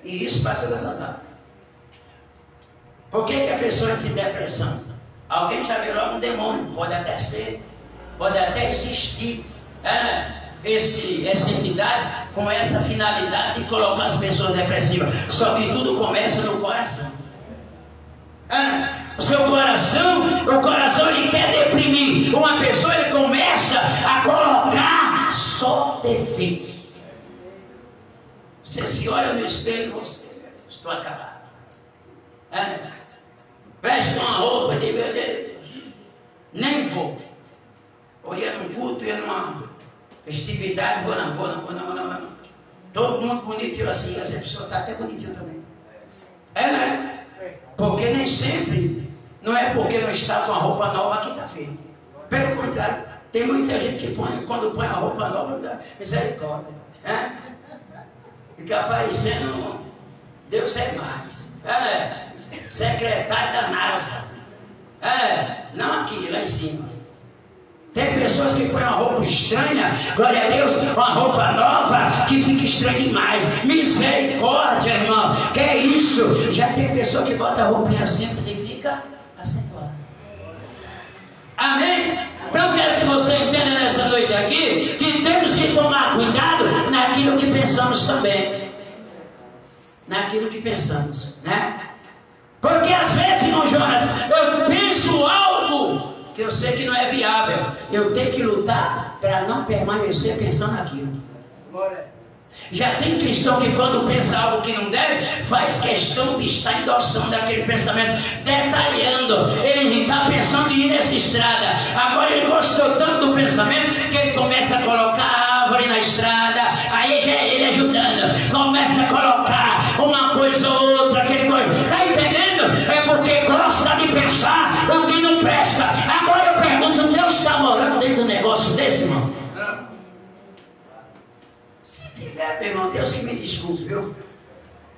E isso para todas as áreas. Por que a pessoa tem depressão? Alguém já virou um demônio, pode até ser, pode até existir essa entidade com essa finalidade de colocar as pessoas depressivas. Só que tudo começa no coração. O coração ele quer deprimir. Uma pessoa ele começa a colocar só defeitos. Você se olha no espelho, você, estou acabado. Veste uma roupa de meu Deus, nem vou. Ou ia num culto, ia numa festividade, vou não. Todo mundo bonitinho assim, as pessoas estão até bonitinho também. Né? Porque nem sempre, não é porque não está com a roupa nova que está feio. Pelo contrário, tem muita gente que quando põe a roupa nova, dá misericórdia. Fica aparecendo, Deus é mais. Secretário da NASA. Não aqui, lá em cima. Tem pessoas que põem uma roupa estranha, glória a Deus, uma roupa nova, que fica estranha demais. Misericórdia, irmão. Que é isso? Já tem pessoa que bota a roupinha simples e fica acentuada. Amém? Então quero que você entenda nessa noite aqui que temos que tomar cuidado naquilo que pensamos também. Naquilo que pensamos, né? Porque às vezes, irmão Jonas, eu penso algo que eu sei que não é viável. Eu tenho que lutar para não permanecer pensando naquilo. Já tem cristão que quando pensa algo que não deve, faz questão de estar endossando aquele pensamento, detalhando. Ele está pensando em ir nessa estrada. Agora ele gostou tanto do pensamento que ele começa a colocar árvore na estrada. Aí já é ele ajudando. Começa a colocar não presta. Agora eu pergunto, Deus está morando dentro do negócio desse, irmão? Se tiver, meu irmão, Deus que me desculpe, viu?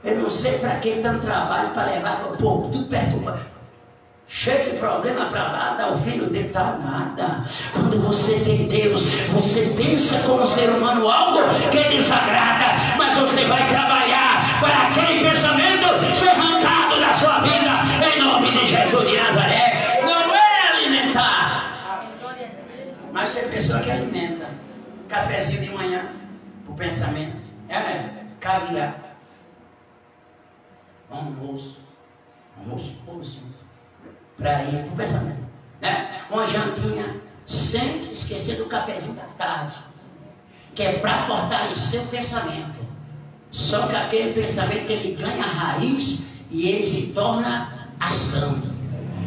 Eu não sei para que tanto trabalho para levar o povo tudo perturbado. Cheio de problema para lá, dá o filho dele, tá nada. Quando você tem Deus, você pensa como ser humano algo que desagrada, mas você vai trabalhar para aquele pensamento ser arrancado da sua vida, em nome de Jesus de Nazaré. Não é alimentar, mas tem pessoa que alimenta. Cafezinho de manhã, o pensamento, caviar, almoço, para ir para o pensamento, né? Uma jantinha, sem esquecer do cafezinho da tarde, que é para fortalecer o pensamento. Só que aquele pensamento ele ganha raiz e ele se torna ação.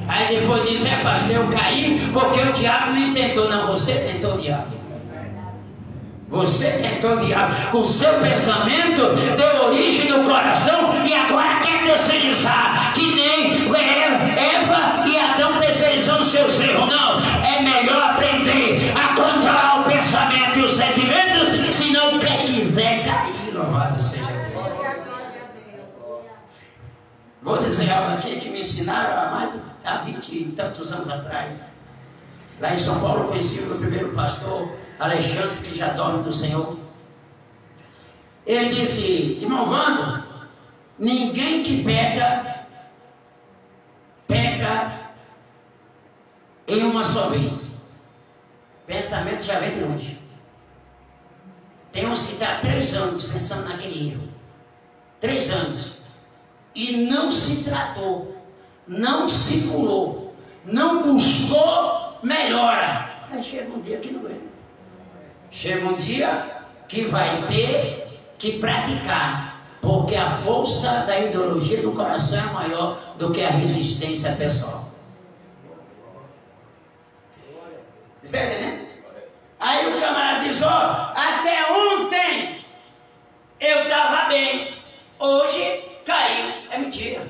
Aí depois diz, pastor, eu caí porque o diabo me tentou. Não, você tentou o diabo. Você tentou o diabo. O seu pensamento deu origem no coração e agora quer terceirizar, que nem Eva e Adão terceirizando seus erros. Não, é melhor aprender a controlar o pensamento e os sentimentos, senão quem quiser cair, louvado seja Deus. Vou dizer algo aqui que me ensinaram há 20 e tantos anos atrás. Lá em São Paulo eu conheci o meu primeiro pastor, Alexandre, que já dorme do Senhor. Ele disse, irmão Vando, ninguém que peca em uma só vez. Pensamento já vem de longe. Tem uns que estão há 3 anos pensando naquele erro. 3 anos. E não se tratou, não se curou, não buscou melhora. Aí chega um dia que não é. Chega um dia que vai ter que praticar, porque a força da ideologia do coração é maior do que a resistência pessoal. Está entendendo? Aí o camarada diz, até ontem eu estava bem, hoje caiu. É mentira.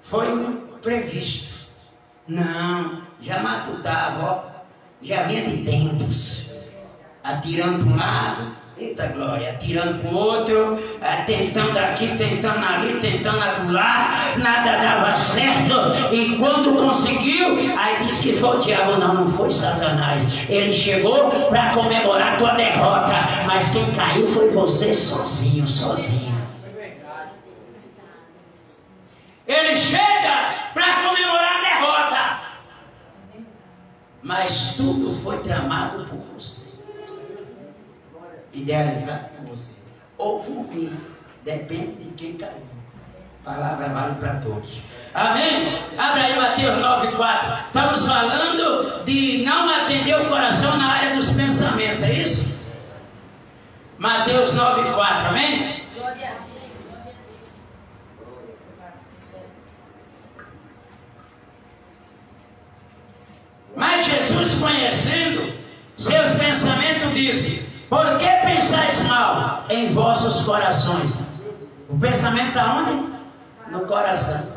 Foi previsto. Não, já matutava, já vinha de tempos, atirando para um lado, eita glória, atirando para o outro, tentando aqui, tentando ali, tentando acolá, nada dava certo, e quando conseguiu, aí diz que foi o diabo. Não foi Satanás, ele chegou para comemorar a tua derrota, mas quem caiu foi você sozinho. Ele chega para comemorar a derrota, mas tudo foi tramado por você, idealizado por você, ou por mim, depende de quem caiu. A palavra vale para todos. Amém? Abra aí Mateus 9,4. Estamos falando de não atender o coração na área dos pensamentos, é isso? Mateus 9,4, amém? Glória. Mas Jesus, conhecendo seus pensamentos, disse, por que pensais mal em vossos corações? O pensamento está onde? No coração.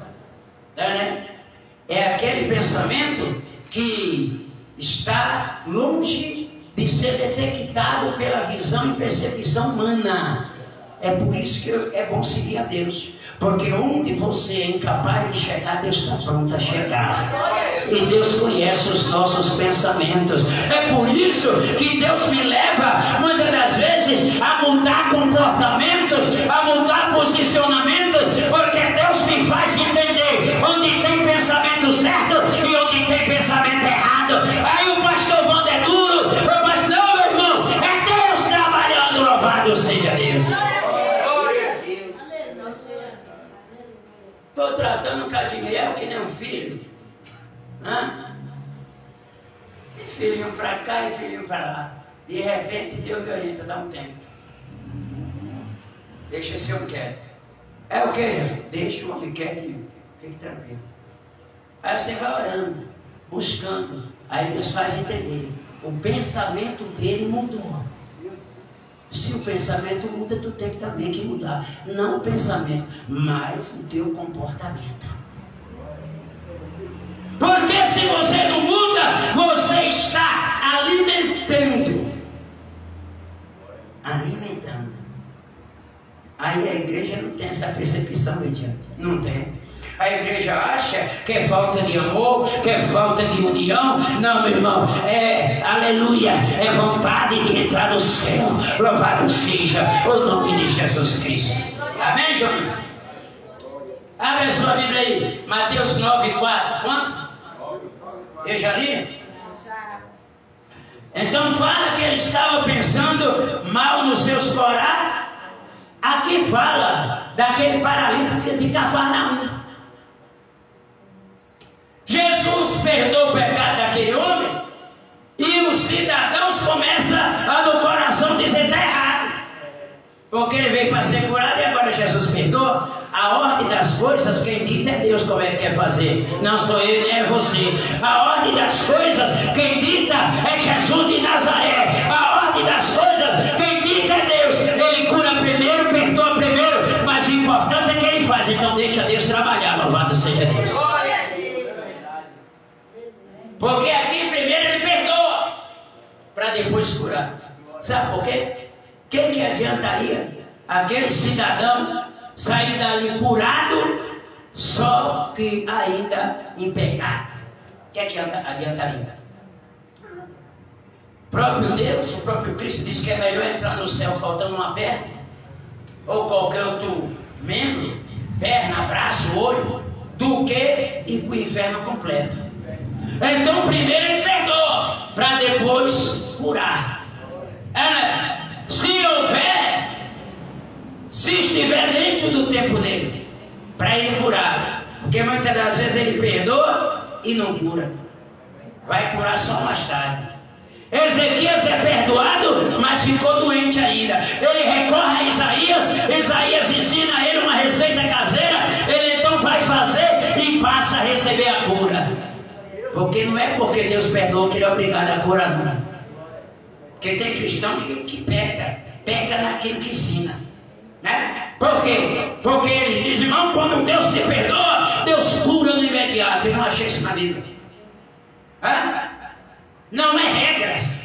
É aquele pensamento que está longe de ser detectado pela visão e percepção humana. É por isso que é bom seguir a Deus, porque onde você é incapaz de chegar, Deus está pronto a chegar. E Deus conhece os nossos pensamentos. É por isso que Deus me leva muitas das vezes a mudar comportamentos, a mudar posicionamentos, porque Deus me faz entender onde tem pensamento certo e onde tem pensamento errado. Aí o pastor Wando é duro, mas não, meu irmão, é Deus trabalhando, louvado seja Deus. Estou tratando o Cadimiel que nem um filho. E filhinho para cá e filhinho para lá. De repente Deus me orienta, dá um tempo. Deixa esse homem quieto. É o que, Jesus? Deixa o homem quieto, fique tranquilo. Aí você vai orando, buscando. Aí Deus faz entender. O pensamento dele mudou. Se o pensamento muda, tu tem também que mudar. Não o pensamento, mas o teu comportamento. condição, Lidiane. Não tem. A igreja acha que é falta de amor, que é falta de união. Não, meu irmão, aleluia, é vontade de entrar no céu. Louvado seja o nome de Jesus Cristo. Amém, Jonas? Abre a sua Bíblia aí, Mateus 9:4. Quanto? Eu já li? Então fala que ele estava pensando mal nos seus corações. Aqui fala daquele paralítico de Cafarnaum. Jesus perdoa o pecado daquele homem e os cidadãos começam a no coração dizer está errado, porque ele veio para ser curado e agora Jesus perdoa. A ordem das coisas quem dita é Deus como é que quer fazer, não sou eu nem é você. A ordem das coisas quem dita é Jesus de Nazaré. A ordem das coisas quem dita é Deus. Ele cura primeiro, perdoa primeiro, mas o importante é que ele faz. Então deixa Deus trabalhar, louvado seja Deus. Porque aqui primeiro ele perdoa para depois curar. Sabe por quê? Que adiantaria aquele cidadão sair dali curado, só que ainda em pecado? Que adiantaria? O próprio Deus, o próprio Cristo disse que é melhor entrar no céu faltando uma perna, ou qualquer outro membro, perna, braço, olho, do que ir para o inferno completo. Então primeiro ele perdoa, para depois curar. Se estiver dentro do tempo dele, para ele curar. Porque muitas das vezes ele perdoa e não cura. Vai curar só mais tarde. Ezequias é perdoado, mas ficou doente ainda. Ele recorre a Isaías. Isaías ensina a ele uma receita caseira. Ele então vai fazer e passa a receber a cura. Porque não é porque Deus perdoa que ele é obrigado a curar, não. Porque tem cristão que peca naquilo que ensina, né? Por quê? Porque eles dizem, irmão, quando Deus te perdoa, Deus cura no imediato. Eu não achei isso na Bíblia. Não é regras.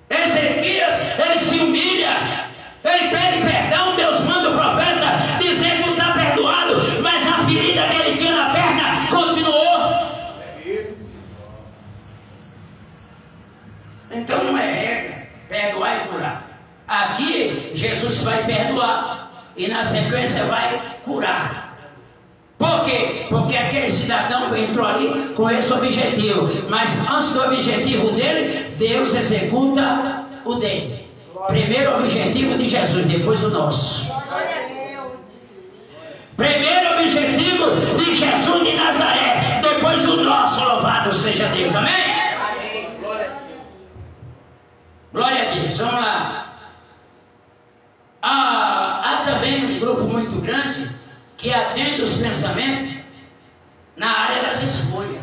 Ezequias, ele se humilha, ele pede perdão, Deus manda o profeta dizer que tu está perdoado, mas a ferida que ele tinha na perna continuou. Então não é regra, perdoar e curar. Aqui Jesus vai perdoar e na sequência vai curar. Por quê? Porque aquele cidadão entrou ali com esse objetivo, mas antes do objetivo dele, Deus executa o dele. Primeiro o objetivo de Jesus, depois o nosso. Primeiro objetivo de Jesus de Nazaré, depois o nosso, louvado seja Deus, amém? Glória a Deus, vamos lá. Há também um grupo muito grande que atende os pensamentos na área das escolhas.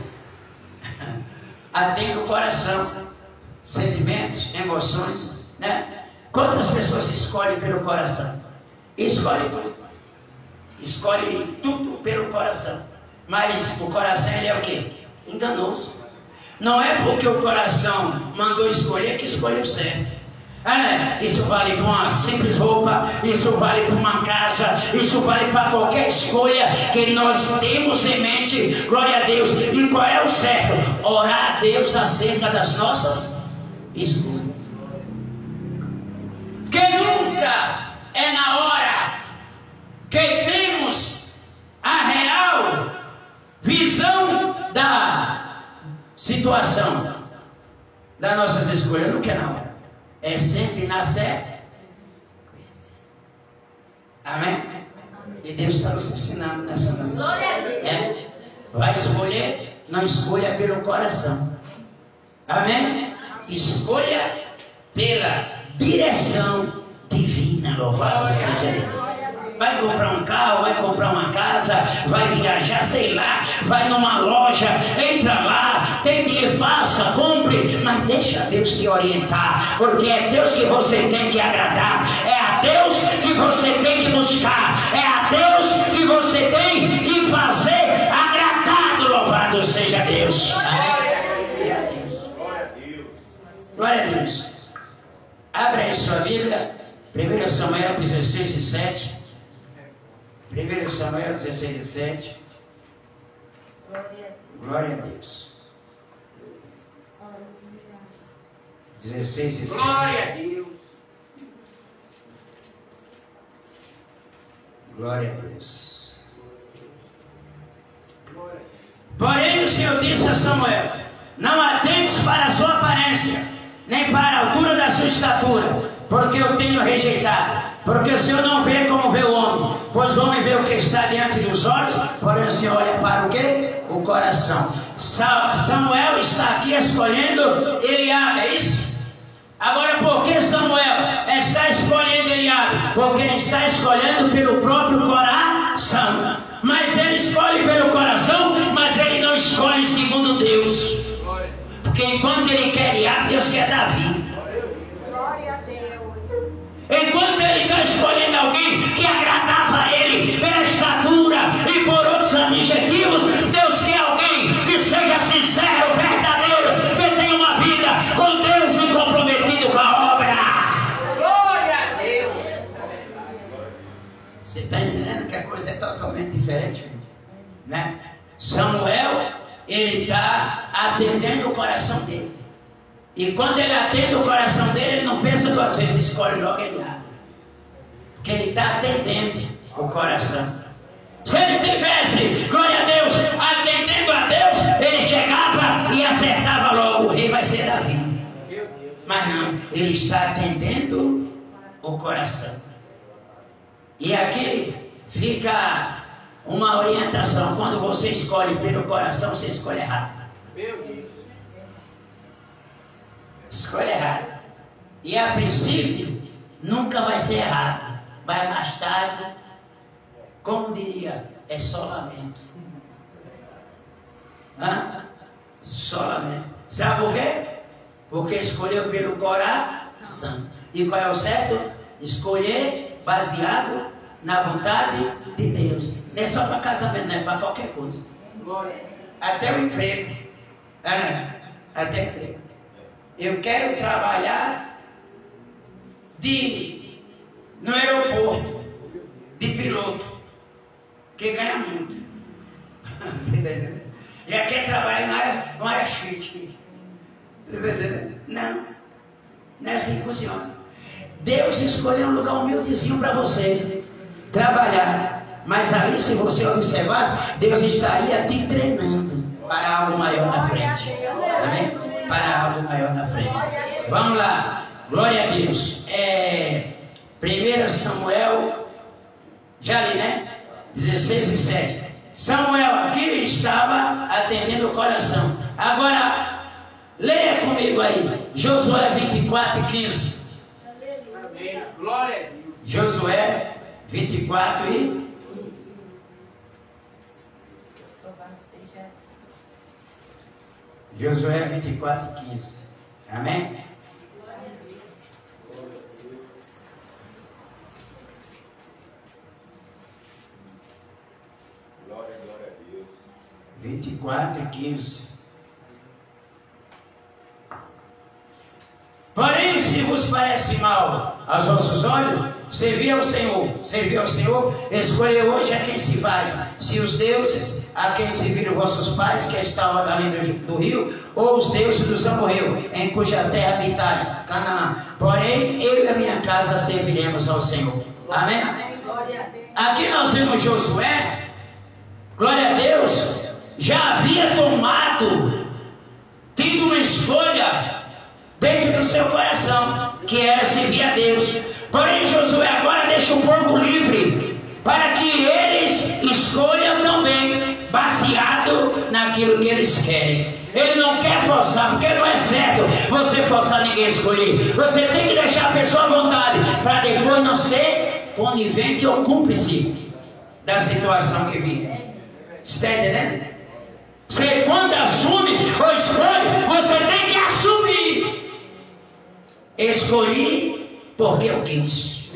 Atende o coração, sentimentos, emoções, né? Quantas pessoas escolhem pelo coração? Escolhe tudo. Escolhe tudo pelo coração. Mas o coração ele é o quê? Enganoso. Não é porque o coração mandou escolher que escolheu certo. Isso vale para uma simples roupa, isso vale para uma casa, isso vale para qualquer escolha que nós temos em mente. Glória a Deus. E qual é o certo? Orar a Deus acerca das nossas escolhas. Que nunca é na hora que temos a real visão da situação das nossas escolhas, nunca é na hora. É sempre na sequência. Amém? E Deus está nos ensinando nessa noite. Glória a Deus. Vai escolher, não escolha pelo coração. Amém? Escolha pela direção divina. Louvado seja Deus. Vai comprar um carro, vai comprar uma casa, vai viajar, sei lá, vai numa loja, entra lá, tem dinheiro, faça, compre, mas deixa Deus te orientar, porque é Deus que você tem que agradar, é a Deus que você tem que buscar, é a Deus que você tem que fazer agradado, louvado seja Deus. Glória a Deus. Glória a Deus. Abra aí sua Bíblia, 1 Samuel 16:7. 1 Samuel 16:7. Glória a Deus. 16:7. Glória a Deus. Glória a Deus. Porém o Senhor disse a Samuel: não atentes para a sua aparência, nem para a altura da sua estatura, porque eu tenho rejeitado. Porque o Senhor não vê como vê o homem, pois o homem vê o que está diante dos olhos, porém o Senhor olha para o quê? O coração. Samuel está aqui escolhendo Eliabe, é isso? Agora, por que Samuel está escolhendo Eliabe? Porque ele está escolhendo pelo próprio coração. Mas ele escolhe pelo coração, mas ele não escolhe segundo Deus. Porque enquanto ele quer Eliabe, Deus quer Davi. Glória a Deus. Enquanto ele está escolhendo alguém que agradava a ele pela estatura e por outros adjetivos, Deus quer alguém que seja sincero, verdadeiro, que tenha uma vida com Deus e comprometido com a obra. Glória a Deus. Você está entendendo que a coisa é totalmente diferente, filho? Né? Samuel, ele está atendendo o coração dele. E quando ele atende o coração dele, ele não pensa duas vezes, escolhe logo Eliabe. Porque ele está atendendo o coração. Se ele tivesse, glória a Deus, atendendo a Deus, ele chegava e acertava logo, o rei vai ser Davi. Mas não, ele está atendendo o coração. E aqui fica uma orientação: quando você escolhe pelo coração, você escolhe errado. Meu Deus. Escolhe errado. E a princípio, nunca vai ser errado. Mas mais tarde, como diria, é só lamento. Hã? Só lamento. Sabe por quê? Porque escolheu pelo coração. E qual é o certo? Escolher baseado na vontade de Deus. Não é só para casamento, não é para qualquer coisa. Até o emprego. Até o emprego. Eu quero trabalhar no aeroporto, de piloto, que ganha muito. Já quer trabalhar numa área chique. Não, não é assim que funciona. Deus escolheu um lugar humildezinho para vocês trabalhar. Mas ali, se você observasse, Deus estaria te treinando para algo maior na frente. Amém? Para algo maior na frente. Vamos lá, glória a Deus. 1 Samuel, já li, né? 16:7. Samuel aqui estava atendendo o coração. Agora, leia comigo aí, Josué 24:15. Glória a Deus. Josué 24:15. Josué 24:15. Amém? Glória a Deus. 24:15. Porém, se vos parece mal aos vossos olhos, servir ao Senhor, escolheu hoje a quem se faz, se os deuses a quem serviram vossos pais, que estavam além do rio, ou os deuses dos amorreus, em cuja terra habitais, Canaã. Porém, eu e a minha casa serviremos ao Senhor. Amém? Aqui nós vemos Josué, glória a Deus, já havia tido uma escolha dentro do seu coração, que era servir a Deus. Porém, Josué agora deixa o povo livre, para que eles escolham também, baseado naquilo que eles querem. Ele não quer forçar, porque não é certo você forçar ninguém a escolher. Você tem que deixar a pessoa à vontade, para depois não ser conivente ou cúmplice da situação que vive. Você está entendendo? Você, quando assume ou escolhe, você tem que assumir. Escolhi porque eu quis.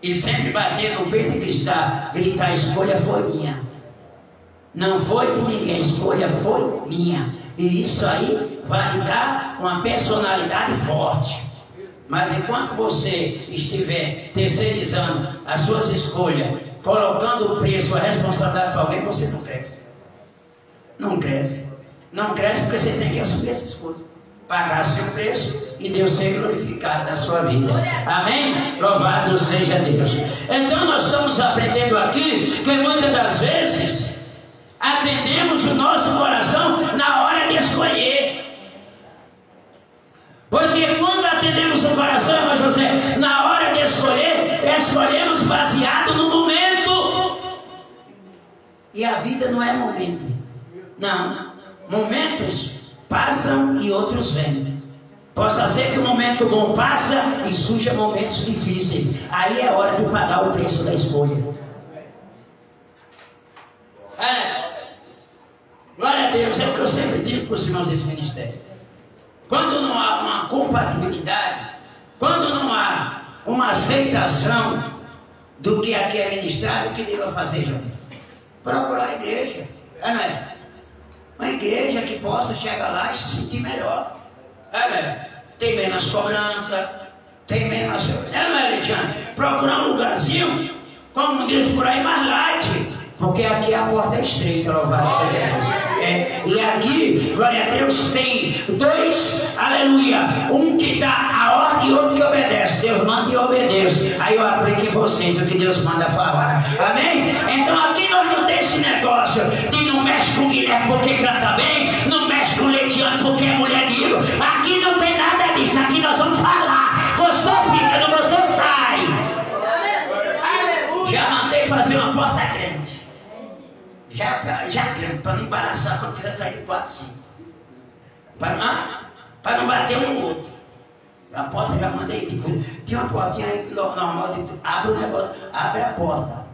E sempre bater no peito e gritar: a escolha foi minha. Não foi de ninguém, a escolha foi minha. E isso aí vai lhe dar uma personalidade forte. Mas enquanto você estiver terceirizando as suas escolhas colocando o preço, a responsabilidade para alguém, você não cresce. Não cresce. Não cresce porque você tem que assumir essas coisas. Pagar seu preço e Deus ser glorificado na sua vida. Amém? Louvado seja Deus. Então nós estamos aprendendo aqui que muitas das vezes atendemos o nosso coração na hora de escolher. Porque quando atendemos o coração, irmão José, na hora de escolher, escolhemos baseado no momento. E a vida não é momento. Não. Momentos passam e outros vêm. Possa ser que o momento bom passa e surja momentos difíceis. Aí é hora de pagar o preço da escolha. Glória a Deus, é o que eu sempre digo para os irmãos desse ministério. Quando não há uma compatibilidade, quando não há uma aceitação do que aqui é ministrado, o que deva fazer, Jonas? Procurar a igreja. Não é? Uma igreja que possa chegar lá e se sentir melhor. Tem menos cobrança, tem menos... não é, Lidiane? Procurar um lugarzinho, como diz por aí, mais light. Porque aqui a porta é estreita, louvado seja Deus. E aqui, glória a Deus, tem dois, aleluia, um que dá a ordem e outro que obedece. Deus manda e obedece. Aí eu aplico em vocês o que Deus manda falar. Amém? Então aqui nós não temos esse negócio de não mexe com o Guilherme porque canta bem, não mexe com o Lediano porque é mulher de ídolo. Aqui não tem nada disso. Aqui nós vamos falar. Gostou, fica, não gostou, sai. Já mandei fazer uma porta grande. Já grande, para não embaraçar quando quiser sair de 4, 5. Para não bater um no outro. A porta já mandei. Tinha uma portinha aí normal, abre o negócio, abre a porta.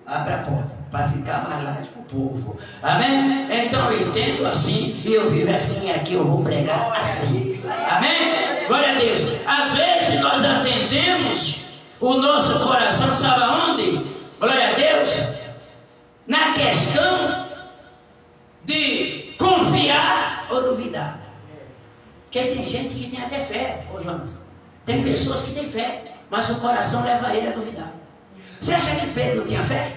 Abre a porta, para ficar mais light para o povo. Amém? Então eu entendo assim, e eu vivo assim, aqui eu vou pregar assim. Amém? Glória a Deus. Às vezes nós atendemos o nosso coração, sabe aonde? Glória a Deus. Na questão de confiar ou duvidar. Porque tem gente que tem até fé, ô Jonas. Tem pessoas que têm fé, mas o coração leva ele a duvidar. Você acha que Pedro não tinha fé?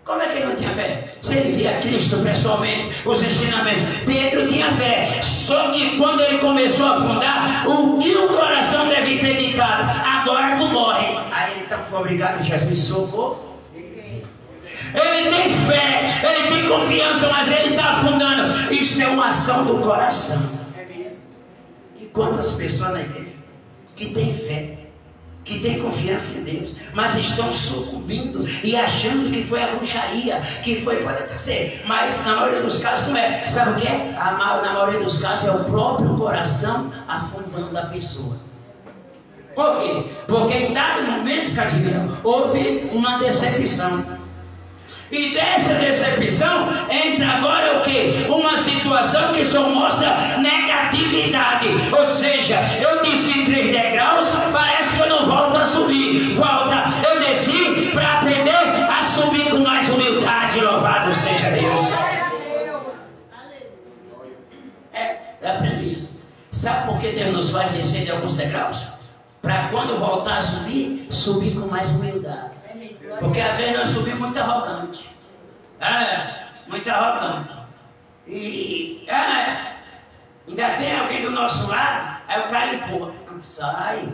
Como é que ele não tinha fé? Se ele via Cristo pessoalmente, os ensinamentos, Pedro tinha fé. Só que quando ele começou a afundar, o que o coração deve ter dito? Agora tu morre. Aí ele então foi obrigado, Jesus socorro. Ele tem fé, ele tem confiança, mas ele está afundando. Isso é uma ação do coração. E quantas pessoas na igreja que têm fé, que têm confiança em Deus, mas estão sucumbindo e achando que foi a bruxaria, que foi, pode até ser, mas na maioria dos casos não é. Sabe o que é? Na maioria dos casos é o próprio coração afundando a pessoa. Por quê? Porque em dado momento, Cadinho, houve uma decepção. E dessa decepção entra agora o que? Uma situação que só mostra negatividade. Ou seja, eu desci 3 degraus, parece que eu não volto a subir. Volta, eu desci para aprender a subir com mais humildade. Louvado seja Deus. Eu aprendi isso. Sabe por que Deus nos faz descer de alguns degraus? Para quando voltar a subir, subir com mais humildade. Porque às vezes nós subimos muito arrogante. Muito arrogante. E ainda tem alguém do nosso lado, aí o cara empurra. Sai,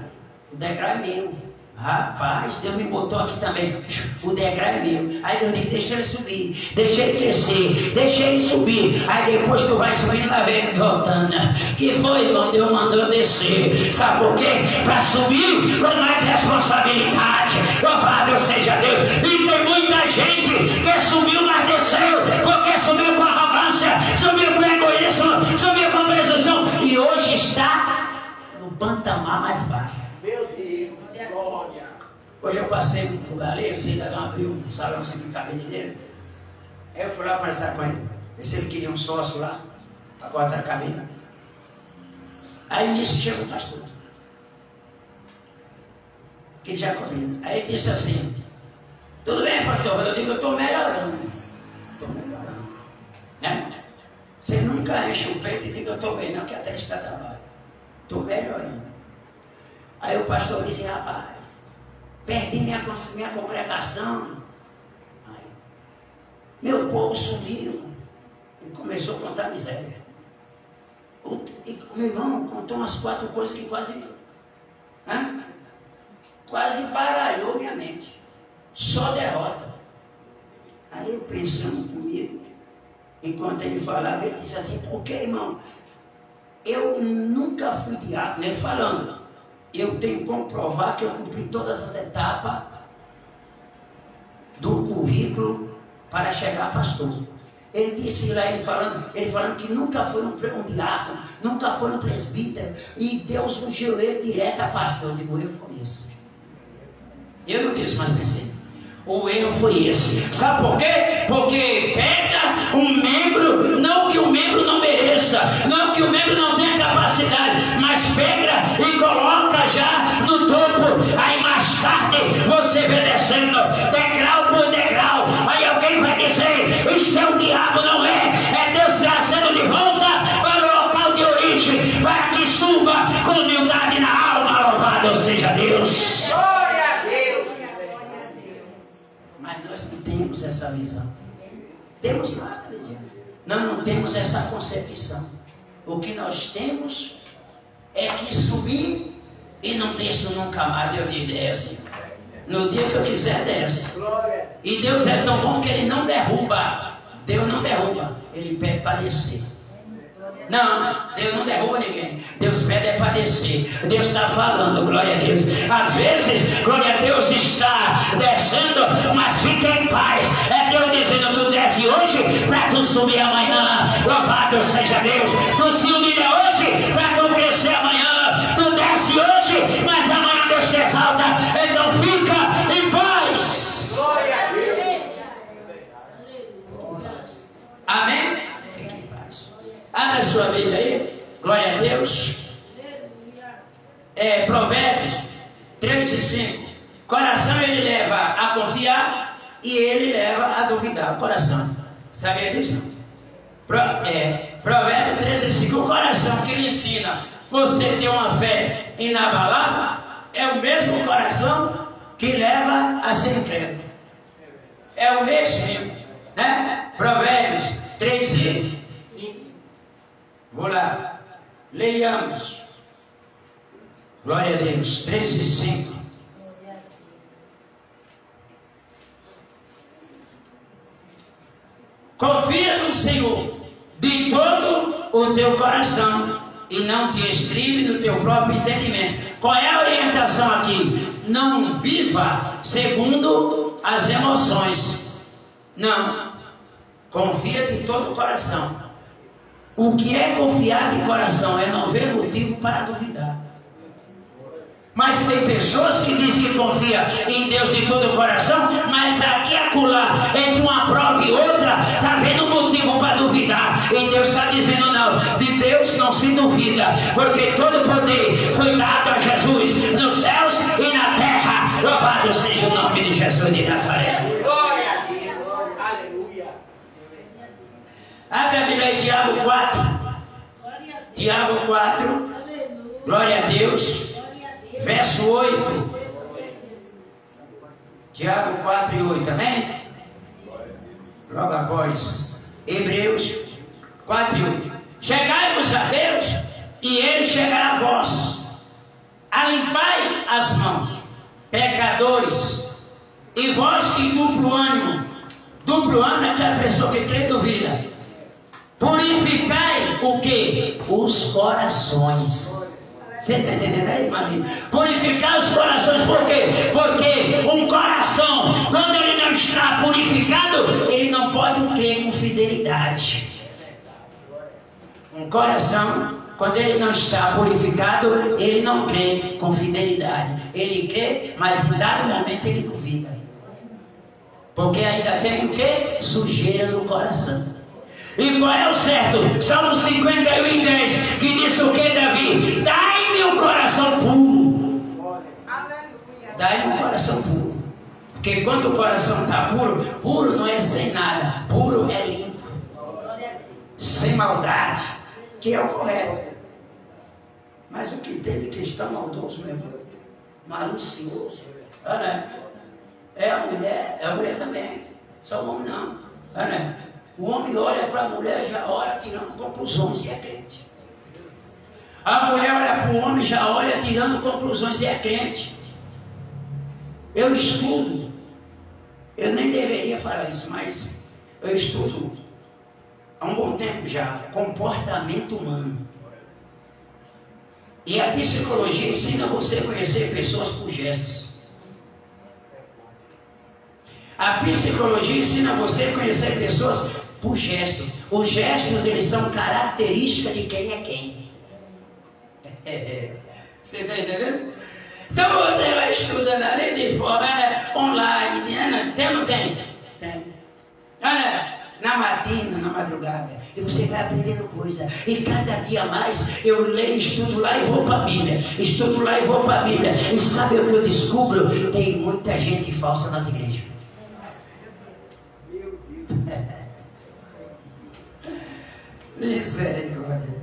o degrau é meu. Rapaz, Deus me botou aqui também. O degrau é meu. Aí Deus diz, deixa ele subir, deixa ele crescer, deixa ele subir. Aí depois tu vai subindo lá vem voltando. Que foi, irmão? Deus mandou descer. Sabe por quê? Para subir com mais responsabilidade. Louvado seja Deus. E tem muita gente que subiu, mas desceu. Porque subiu com arrogância, subiu com egoísmo, subiu com presunção. E hoje está no patamar mais baixo. Meu Deus, glória. Hoje eu passei num lugar ali, o cidadão abriu um salão assim de cabeleireiro. Aí eu fui lá conversar com ele. Ver se ele queria um sócio lá, para cortar a cabelo. Aí ele disse, chega o pastor. Que já comigo. Aí ele disse assim, tudo bem, pastor, eu digo, eu estou melhorando. Estou melhorando. Né? Você nunca enche o peito e diga, eu estou bem, não, que até está trabalho. Estou melhorando. Aí o pastor disse, rapaz, perdi minha congregação, Meu povo sumiu. E começou a contar miséria. Meu irmão contou umas 4 coisas que quase baralhou minha mente. Só derrota. Aí eu pensando comigo, enquanto ele falava, ele disse assim, por que, irmão? Eu nunca fui diácono. Ele falando, eu tenho que comprovar que eu cumpri todas as etapas do currículo para chegar a pastor. Ele disse lá, ele falando que nunca foi um diácono, nunca foi um presbítero, e Deus ungiu ele direto a pastor. Eu digo, eu foi esse. Eu não disse, mas pensei. O erro foi esse. Sabe por quê? Porque pega um membro, não que o membro não mereça, não que o membro não tenha capacidade, mas pega e coloca já no topo. Aí mais tarde você vê descendo degrau por degrau. Aí alguém vai dizer, isto é o diabo, não é? É Deus trazendo de volta para o local de origem, para que suba com humildade na alma. Louvado seja Deus. Temos essa visão. Temos nada, nós não temos essa concepção. O que nós temos é que subir e não desço nunca mais. Deus diz, desce. No dia que eu quiser, desce. E Deus é tão bom que Ele não derruba. Deus não derruba, Ele pede para descer. Não, Deus não derruba ninguém. Deus pede é para descer. Deus está falando, glória a Deus. Às vezes, glória a Deus está descendo, mas fica em paz. É Deus dizendo, tu desce hoje para tu subir amanhã. Louvado seja Deus. Tu se humilha hoje para tu crescer amanhã. Tu desce hoje, mas amanhã Deus te exalta. Então fica em paz. Glória a Deus. Amém? Abra sua Bíblia aí, glória a Deus. Provérbios 3:5. Coração ele leva a confiar e ele leva a duvidar. O coração, sabia disso? Provérbios 13:5. O coração que lhe ensina você ter uma fé inabalável é o mesmo coração que leva a ser incrédulo. É o mesmo, né? Provérbios 13:5. Vou lá, leiamos. Glória a Deus, 13:5. Confia no Senhor de todo o teu coração e não te estribe no teu próprio entendimento. Qual é a orientação aqui? Não viva segundo as emoções. Não. Confia de todo o coração. O que é confiar de coração é não ver motivo para duvidar. Mas tem pessoas que dizem que confia em Deus de todo o coração, mas aqui e acolá, entre uma prova e outra, está vendo motivo para duvidar. E Deus está dizendo não, de Deus não se duvida, porque todo poder foi dado a Jesus nos céus e na terra. Louvado seja o nome de Jesus de Nazaré. Glória a Deus, aleluia. Abre a Bíblia em Tiago 4. Tiago 4. Glória a Deus. Verso 8. Tiago 4 e 8, amém? Logo após Hebreus 4 e 8. Chegai-vos a Deus e Ele chegará a vós. Alimpai as mãos, pecadores, e vós de duplo ânimo. Duplo ânimo é aquela pessoa que crê e duvida. Purificai o que? Os corações. Você está entendendo aí, Maria? Purificar os corações, por quê? Porque um coração, quando ele não está purificado, ele não pode crer com fidelidade. Um coração, quando ele não está purificado, ele não crê com fidelidade. Ele crê, mas em dado momento ele duvida. Porque ainda tem o quê? Sujeira no coração. E qual é o certo? Salmo 51:10, que diz o que, Davi? Dai-me um coração puro. Dai-me um coração puro. Porque quando o coração está puro, puro não é sem nada, puro é limpo. Sem maldade, que é o correto. Mas o que tem de cristão maldoso, meu irmão? Malicioso. Olha, é a mulher também. Só o homem não. Né? O homem olha para a mulher, já olha tirando conclusões e é crente. A mulher olha para o homem, já olha tirando conclusões e é crente. Eu estudo. Eu nem deveria falar isso, mas eu estudo há um bom tempo já comportamento humano. E a psicologia ensina você a conhecer pessoas por gestos. A psicologia ensina você a conhecer pessoas por gestos. Os gestos, eles são características de quem é quem. Você está entendendo? Então você vai estudando ali de fora, online, tem ou não tem? Tem. Na matina, na madrugada. E você vai aprendendo coisa. E cada dia mais eu leio, estudo lá e vou para a Bíblia. Estudo lá e vou para a Bíblia. E sabe o que eu descubro? Tem muita gente falsa nas igrejas. Misericórdia.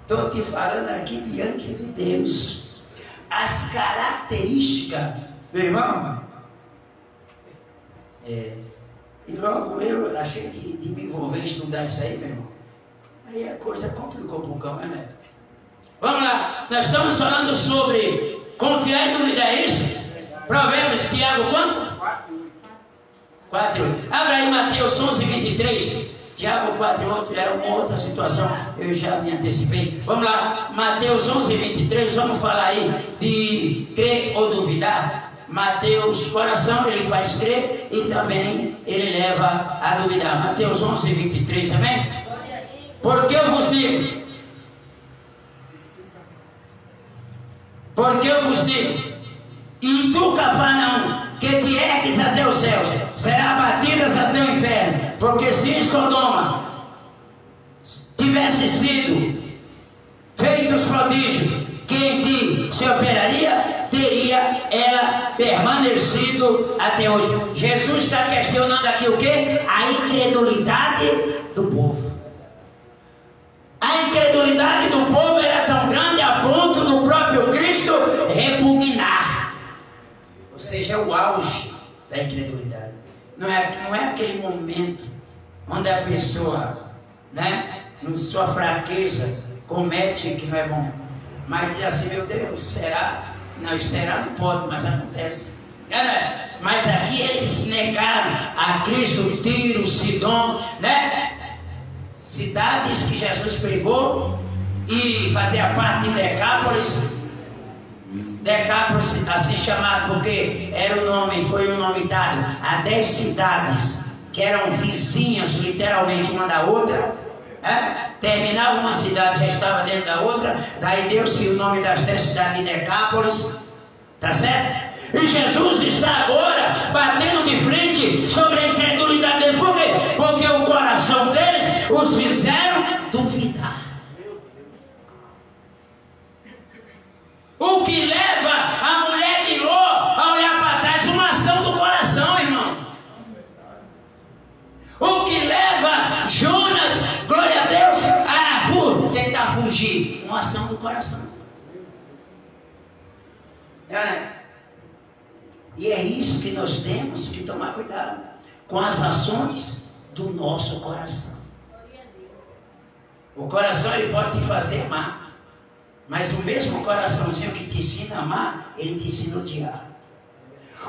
Estou te falando aqui diante de Deus. As características, meu irmão. E logo eu achei de me envolver em estudar isso aí, meu irmão. Aí a coisa complicou um pouco, né? Vamos lá, nós estamos falando sobre confiar e duvidar, é isso? Provérbios, Tiago, quanto? 4:8. Abra aí Mateus 11:23. Tiago 4:8 era uma outra situação, eu já me antecipei. Vamos lá, Mateus 11:23, vamos falar aí de crer ou duvidar. Mateus, coração, ele faz crer e também ele leva a duvidar. Mateus 11:23, amém? Porque eu vos digo, e tu, Cafarnaum, que te ergues até os céus, será abatidas até o inferno, porque se em Sodoma tivesse sido feitos prodígios que em ti se operaria, teria ela permanecido até hoje. Jesus está questionando aqui o quê? A incredulidade do povo. A incredulidade do povo era tão grande a ponto do próprio Cristo repugnar. Ou seja, é o auge da incredulidade. Não é aquele momento onde a pessoa, na sua fraqueza, comete que não é bom. Mas diz assim, meu Deus, será? Não, será não pode, mas acontece. Mas aqui eles negaram a Cristo, Tiro, Sidom, cidades que Jesus pregou e fazia parte de Decápolis. Decápolis, assim chamado porque foi o nome dado a 10 cidades que eram vizinhas, literalmente, uma da outra. Terminava uma cidade, já estava dentro da outra. Daí deu-se o nome das 10 cidades de Decápolis. Tá certo? E Jesus está agora batendo de frente sobre a incredulidade deles. Por quê? Porque o coração deles os fizeram duvidar. O que leva a mulher de Ló a olhar para trás? Uma ação do coração, irmão. O que leva Jonas, glória a Deus, a tentar fugir? Uma ação do coração. E é isso que nós temos que tomar cuidado com as ações do nosso coração. O coração ele pode te fazer amar, mas o mesmo coraçãozinho que te ensina a amar, ele te ensina a odiar.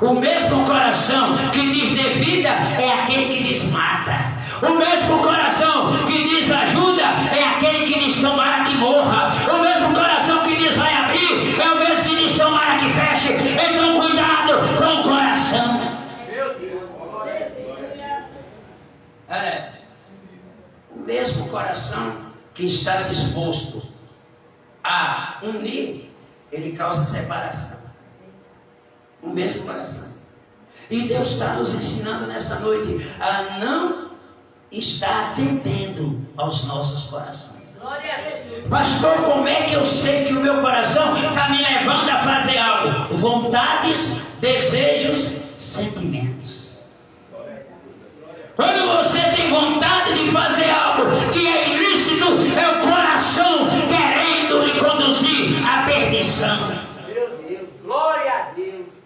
O mesmo coração que diz dê vida é aquele que diz mata. O mesmo coração que diz ajuda é aquele que diz tomara que morra. O mesmo coração que diz vai abrir é o mesmo que diz tomara que feche. Então cuidado com o coração. O mesmo coração que está disposto a unir, ele causa separação. O mesmo coração. E Deus está nos ensinando nessa noite a não estar atendendo aos nossos corações. Pastor, como é que eu sei que o meu coração está me levando a fazer algo? Vontades, desejos, sentimentos. Quando você tem vontade de fazer algo que é ilícito, é o coração querendo lhe conduzir à perdição. Meu Deus, glória a Deus.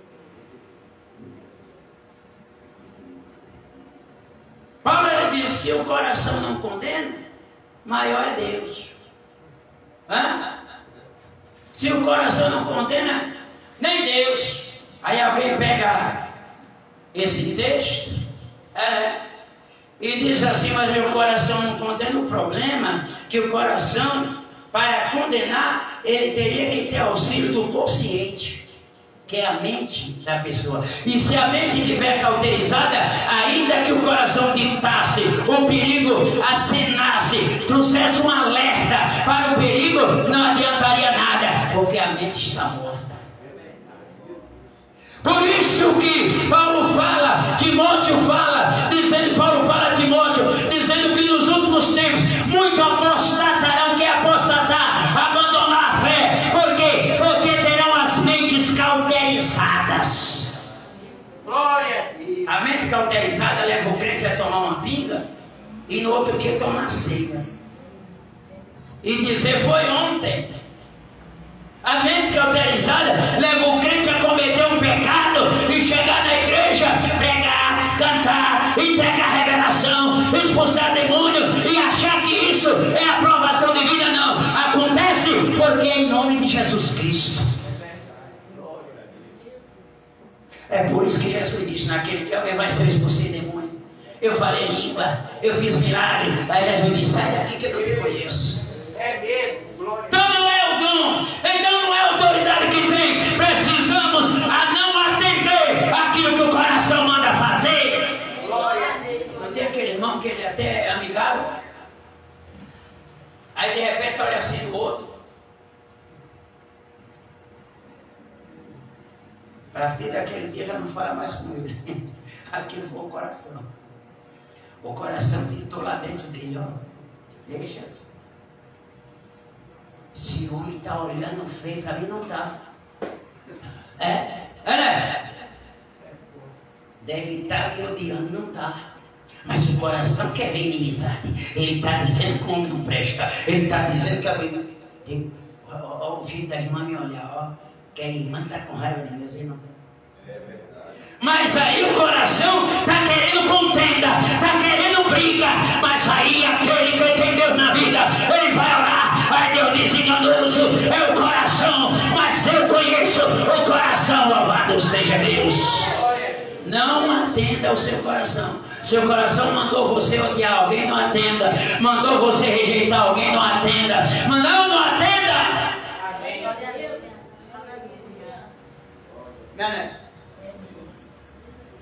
Paulo se o coração não condena, maior é Deus. Se o coração não condena, nem Deus. Aí alguém pega esse texto e diz assim: mas meu coração não condena. O problema é que o coração, para condenar, ele teria que ter auxílio do consciente, que é a mente da pessoa. E se a mente estiver cauterizada, ainda que o coração ditasse o perigo, acenasse, trouxesse um alerta para o perigo, não adiantaria nada, porque a mente está morta. Por isso que Paulo fala, Timóteo fala, Paulo fala a Timóteo, dizendo que nos últimos tempos muitos apostatarão, que apostatar, abandonar a fé. Por quê? Porque terão as mentes cauterizadas. Glória a Deus. A mente cauterizada leva o crente a tomar uma pinga e no outro dia tomar uma ceia e dizer: foi ontem. A mente cauterizada leva o crente a cometer um pecado e chegar na igreja, pregar, cantar, entregar revelação, expulsar demônio e achar que isso é aprovação de vida. Não, acontece porque é em nome de Jesus Cristo. É por isso que Jesus disse: naquele dia alguém vai ser expulso de demônio. Eu falei língua, eu fiz milagre. Aí Jesus disse: sai daqui que eu não te conheço. É mesmo, glória. Então não é o dom, então não é a autoridade que tem. Precisamos a não atender aquilo que o coração manda fazer. Glória a Deus. Não tem aquele irmão que ele até é amigável, aí de repente olha assim o outro. A partir daquele dia já não fala mais com ele. Aquilo foi o coração. O coração gritou lá dentro dele: ó, deixa. Se o homem está olhando feio, ali não está. Né? Deve estar me odiando, não está. Mas o coração quer ver inimizade. Ele está dizendo que o homem não presta. Ele está dizendo que alguém. Olha o filho da irmã me olhar, ó. Que a irmã está com raiva de meus irmãos. Mas aí o coração está querendo contenda, está querendo briga. Mas aí aquele que tem Deus na vida, ele vai orar. Aí Deus diz: enganoso é o coração, mas eu conheço o coração. Louvado seja Deus. Não atenda ao seu coração. Seu coração mandou você odiar alguém, não atenda. Mandou você rejeitar alguém, não atenda. Não atenda.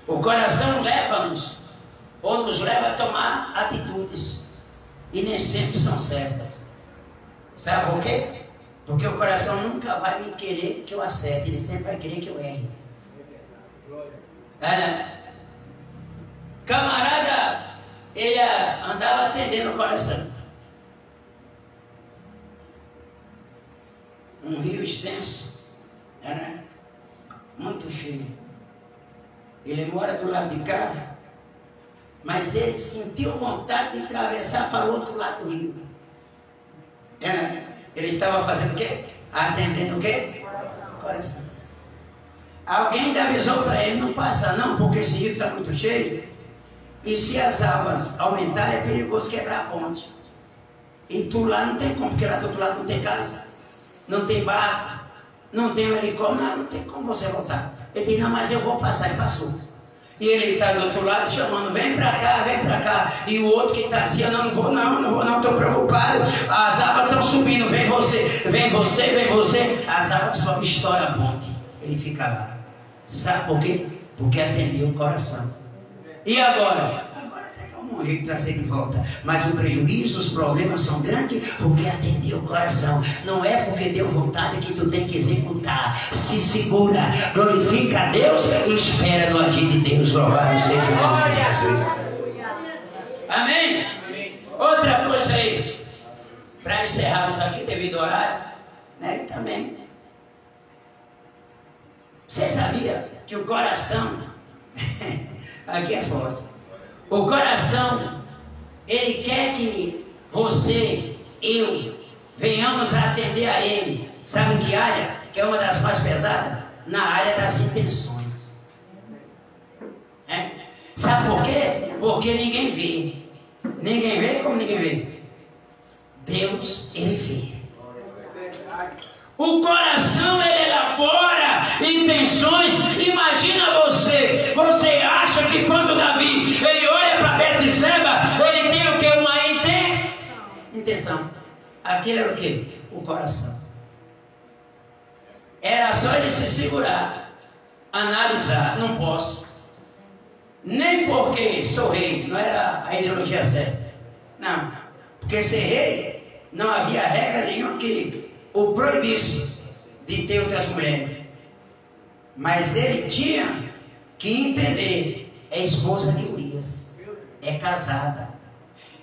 O coração leva-nos, ou nos leva a tomar atitudes, e nem sempre são certas. Sabe por quê? Porque o coração nunca vai me querer que eu acerte, ele sempre vai querer que eu erre. Camarada, ele andava atendendo o coração. Um rio extenso, muito cheio. Ele mora do lado de cá, mas ele sentiu vontade de atravessar para o outro lado do rio. Ele estava fazendo o quê? Atendendo o quê? Coração. Alguém ainda avisou para ele: não passa não, porque esse rio está muito cheio. E se as águas aumentarem, é perigoso quebrar a ponte. E tu lá não tem como, porque lá do outro lado não tem casa, não tem barco, não tem um helicóptero, não tem como você voltar. Ele disse: não, mas eu vou passar. E passou. E ele está do outro lado chamando: vem para cá, vem para cá. E o outro que está dizendo: não vou não, estou preocupado. As águas estão subindo, vem você, vem você, vem você. As águas sobem, estoura a ponte. Ele fica lá. Sabe por quê? Porque atendeu o coração. E agora? Agora até que é um jeito de trazer de volta. Mas o prejuízo, os problemas são grandes porque atendeu o coração. Não é porque deu vontade que tu tem que executar. Se segura, glorifica a Deus e espera no agir de Deus. Louvado seja o nome de Jesus. Amém? Outra coisa aí, para encerrarmos aqui devido ao horário, né? Também. Você sabia que o coração aqui é forte. O coração, ele quer que você, eu, venhamos a atender a ele. Sabe em que área? Que é uma das mais pesadas? Na área das intenções. Sabe por quê? Porque ninguém vê. Ninguém vê como ninguém vê. Deus, Ele vê. O coração, ele elabora intenções. Imagina você. Você acha que quando Davi, ele olha para Betseba, ele tem o que? Uma intenção. Aquilo era o que? O coração. Era só ele se segurar, analisar. Não posso. Nem porque sou rei. Não era a ideologia certa. Não. Porque ser rei, não havia regra nenhuma que o proibisse de ter outras mulheres. Mas ele tinha que entender: é esposa de Urias, é casada,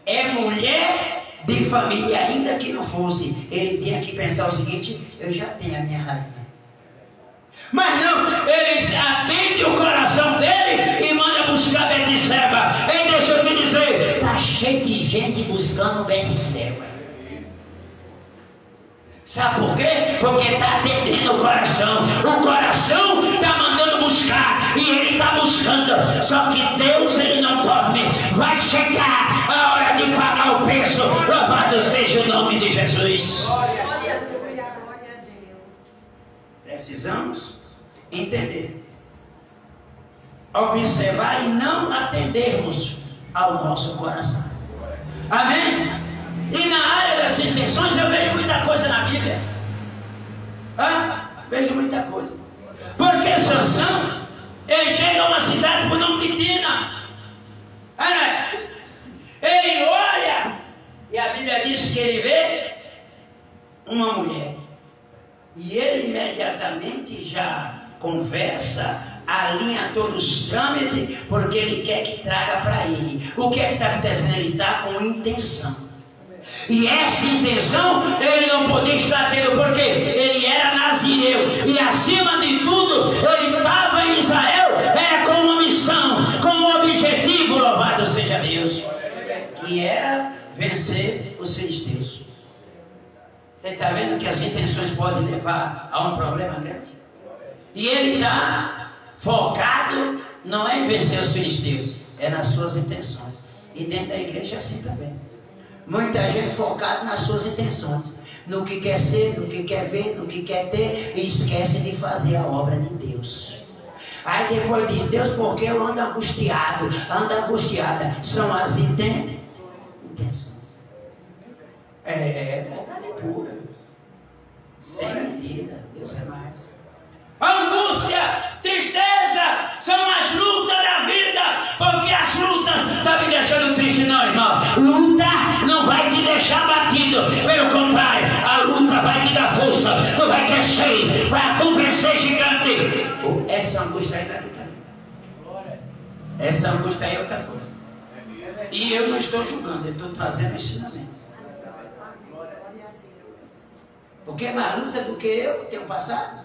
é mulher de família, ainda que não fosse. Ele tinha que pensar o seguinte: eu já tenho a minha rainha. Mas não, ele atende o coração dele e manda buscar Betseba. E deixa eu te dizer, está cheio de gente buscando Betseba. Sabe por quê? Porque está atendendo o coração. O coração está mandando buscar e ele está buscando. Só que Deus, ele não dorme. Vai chegar a hora de pagar o preço. Louvado seja o nome de Jesus. Glória a Deus. Precisamos entender, observar e não atendermos ao nosso coração. Amém? E na área das intenções eu vejo muita coisa na Bíblia. Vejo muita coisa. Porque Sansão, ele chega a uma cidade por nome de Dina. Ele olha e a Bíblia diz que ele vê uma mulher. E ele imediatamente já conversa, alinha todos os trâmites, porque ele quer que traga para ele. O que é que está acontecendo? Ele está com intenção. E essa intenção ele não podia estar tendo, porque ele era nazireu. E acima de tudo, ele estava em Israel, era com uma missão, com um objetivo, louvado seja Deus, que era vencer os filisteus. Você está vendo que as intenções podem levar a um problema grande? E ele está focado, não é em vencer os filisteus, é nas suas intenções. E dentro da igreja é assim também. Muita gente focada nas suas intenções, no que quer ser, no que quer ver, no que quer ter, e esquece de fazer a obra de Deus. Aí depois diz: Deus, porque eu ando angustiado, ando angustiada. São as intenções. É verdade pura, sem medida. Deus é mais. Angústia, tristeza, são as lutas da vida, porque as lutas estão me deixando triste. Não, irmão, luta não vai te deixar batido, pelo contrário, a luta vai te dar força, tu vai crescer, para tu vencer gigante. Essa angústia aí não é luta. Essa angústia aí é outra coisa. E eu não estou julgando, eu estou trazendo ensinamento. Porque é mais luta do que eu tenho passado.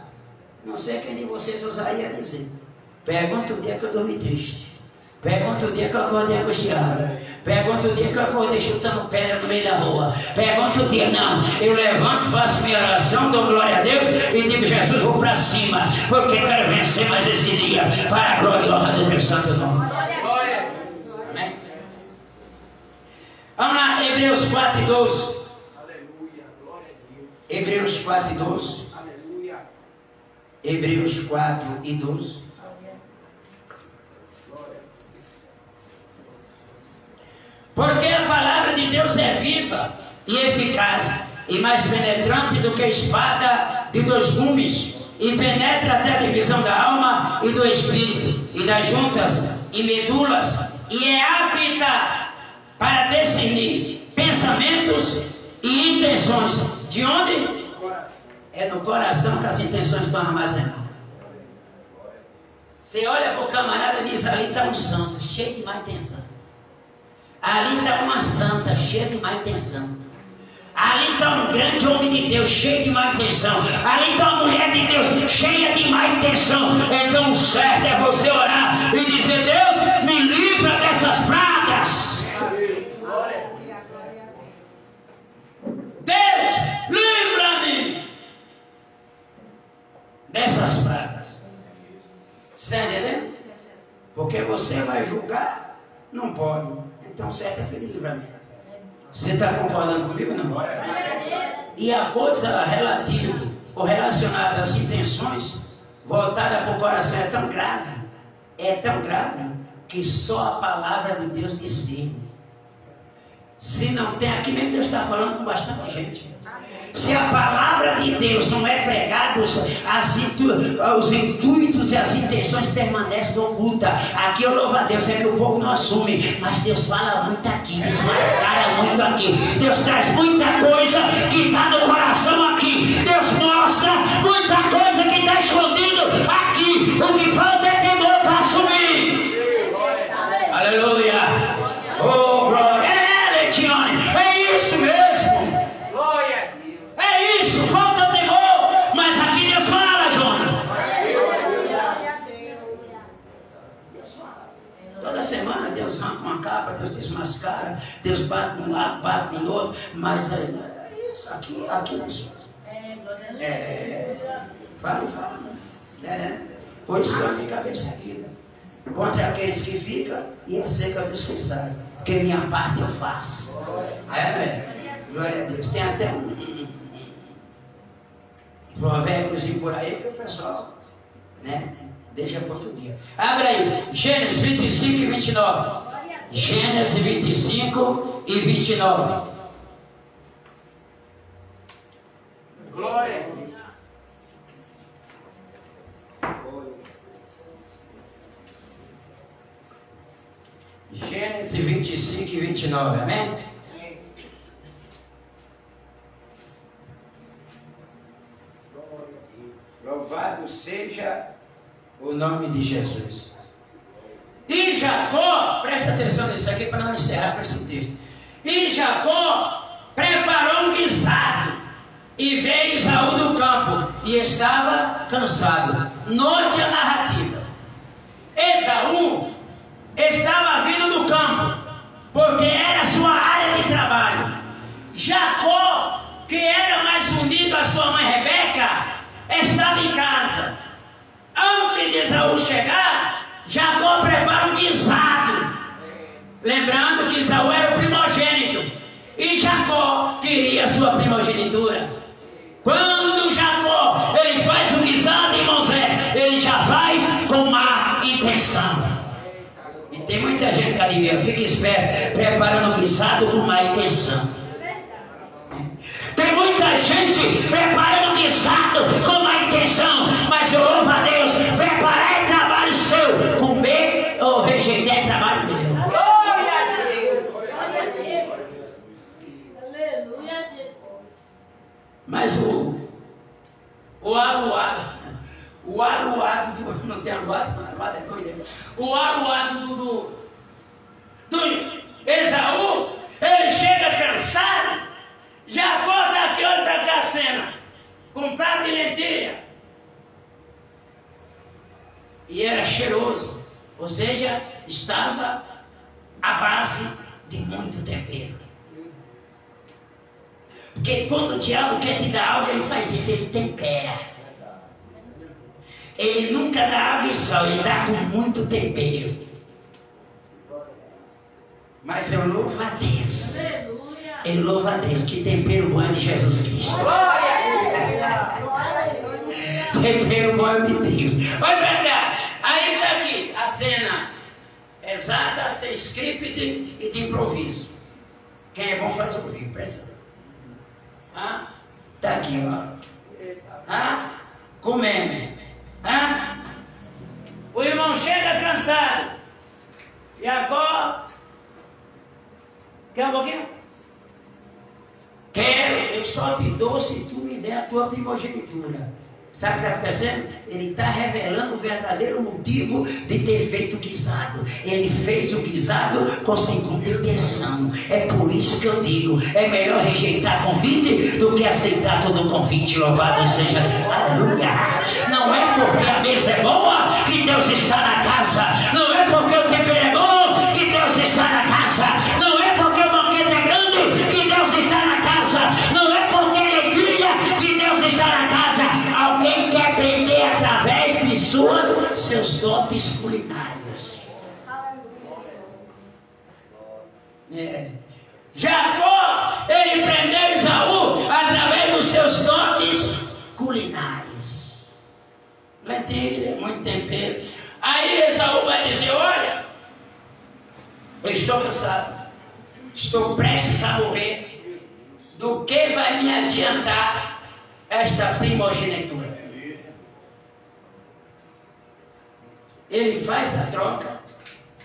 Não sei quem de vocês ousaria dizer. Pergunta o dia que eu dormi triste. Pergunta o dia que eu acordei angustiado. Pergunta o dia que eu acordei chutando pedra no meio da rua. Pergunta o dia, não. Eu levanto, faço minha oração, dou glória a Deus e digo: Jesus, vou para cima, porque quero vencer mais esse dia, para a glória e honra do teu santo nome. Amém? Vamos lá, Hebreus 4 e 12. Hebreus 4 e 12. Hebreus 4 e 12. Porque a palavra de Deus é viva e eficaz, e mais penetrante do que a espada de dois gumes, e penetra até a divisão da alma e do espírito, e das juntas e medulas, e é apta para discernir pensamentos e intenções. De onde? É no coração que as intenções estão armazenadas. Você olha para o camarada e diz: ali está um santo, cheio de má intenção. Ali está uma santa, cheia de má intenção. Ali está um grande homem de Deus, cheio de má intenção. Ali está uma mulher de Deus, cheia de má intenção. Então o certo é você orar e dizer: Deus, me livra dessas pragas. Deus, livra-me dessas pragas. Você está entendendo? Porque você vai julgar, não pode. Então certo é pedir livramento. Você está concordando comigo ou não? E a coisa relativa ou relacionada às intenções voltada para o coração é tão grave, que só a palavra de Deus discerne. Se não tem, aqui mesmo Deus está falando com bastante gente. Se a palavra de Deus não é pregada, os intuitos e as intenções permanecem ocultas. Aqui eu louvo a Deus, é que o povo não assume, mas Deus fala muito aqui, desmascara muito aqui. Deus traz muita coisa que está no coração aqui. Deus mostra muita coisa que está escondido aqui. O que falta é temor para assumir. Aleluia. Oh, glória. Letiane, é isso mesmo. Glória a Deus. É isso, falta temor. Mas aqui Deus fala, Jonas. Deus fala. Toda semana Deus arranca uma capa, Deus desmascara, Deus bate num lado, bate em outro. Mas é isso, aqui não é isso. Fala. Por isso que eu fico a cabeça aqui. Contra aqueles que ficam e acerca dos que saem. Porque minha parte eu faço. Glória a Deus. Tem até um provérbios por aí que o pessoal, né, deixa para outro dia. Abre aí, Gênesis 25 e 29. Gênesis 25 e 29. Glória a Deus. Gênesis 25 e 29, amém? Louvado seja o nome de Jesus. E Jacó, presta atenção nisso aqui para não encerrar com esse texto. E Jacó preparou um guisado e veio Esaú do campo e estava cansado. Note a narrativa. Esaú estava vindo do campo, porque era sua área de trabalho. Jacó, que era mais unido à sua mãe Rebeca, estava em casa. Antes de Esaú chegar, Jacó prepara um guisado. Lembrando que Esaú era o primogênito e Jacó queria a sua primogenitura. Quando Jacó ele faz o guisado, irmãos, ele já faz com má intenção. E tem muita gente que adivinha, fica esperto, preparando o guisado com má intenção. Tem muita gente preparando o guisado com má intenção, mas eu louvo a Deus, preparar é trabalho seu, comer ou rejeitar é trabalho meu. Glória a Deus. Glória a Deus. Aleluia, Jesus. Mas o aluado do, não tem aluado é doido. O aluado do Esaú, ele chega cansado. Jacó está aqui, olha para cá a cena, com prato de lentilha. E era cheiroso, ou seja, estava à base de muito tempero. Porque quando o diabo quer te dar algo, ele faz isso, ele tempera. Ele nunca dá água e sal, ele dá com muito tempero. Mas eu louvo a Deus. Eu louvo a Deus, que tempero bom é de Jesus Cristo. Glória a Deus. Tempero bom é de Deus. Olha pra cá, aí está aqui a cena exata, sem script e de improviso. Quem é bom faz ouvir, presta. Está aqui, ó. Comendo. O irmão chega cansado. Jacó, quer um pouquinho? Quero, eu só te dou se tu me der a tua primogenitura. Sabe o que está acontecendo? Ele está revelando o verdadeiro motivo de ter feito o guisado. Ele fez o guisado com segunda intenção. É por isso que eu digo, é melhor rejeitar convite do que aceitar todo convite. Louvado seja, aleluia. Não é porque a mesa é boa que Deus está na casa. Não é porque o tempero é bom que Deus está na casa. Não é porque o banquete é grande que Deus está na casa. Não é porque a alegria que Deus está na casa. Alguém quer aprender através de seus dotes culinários. Jacó, ele prendeu Esaú através dos seus dotes culinários. Lentilha, muito tempero. Aí Esaú vai dizer: olha, eu estou cansado, estou prestes a morrer. Do que vai me adiantar esta primogenitura? Ele faz a troca,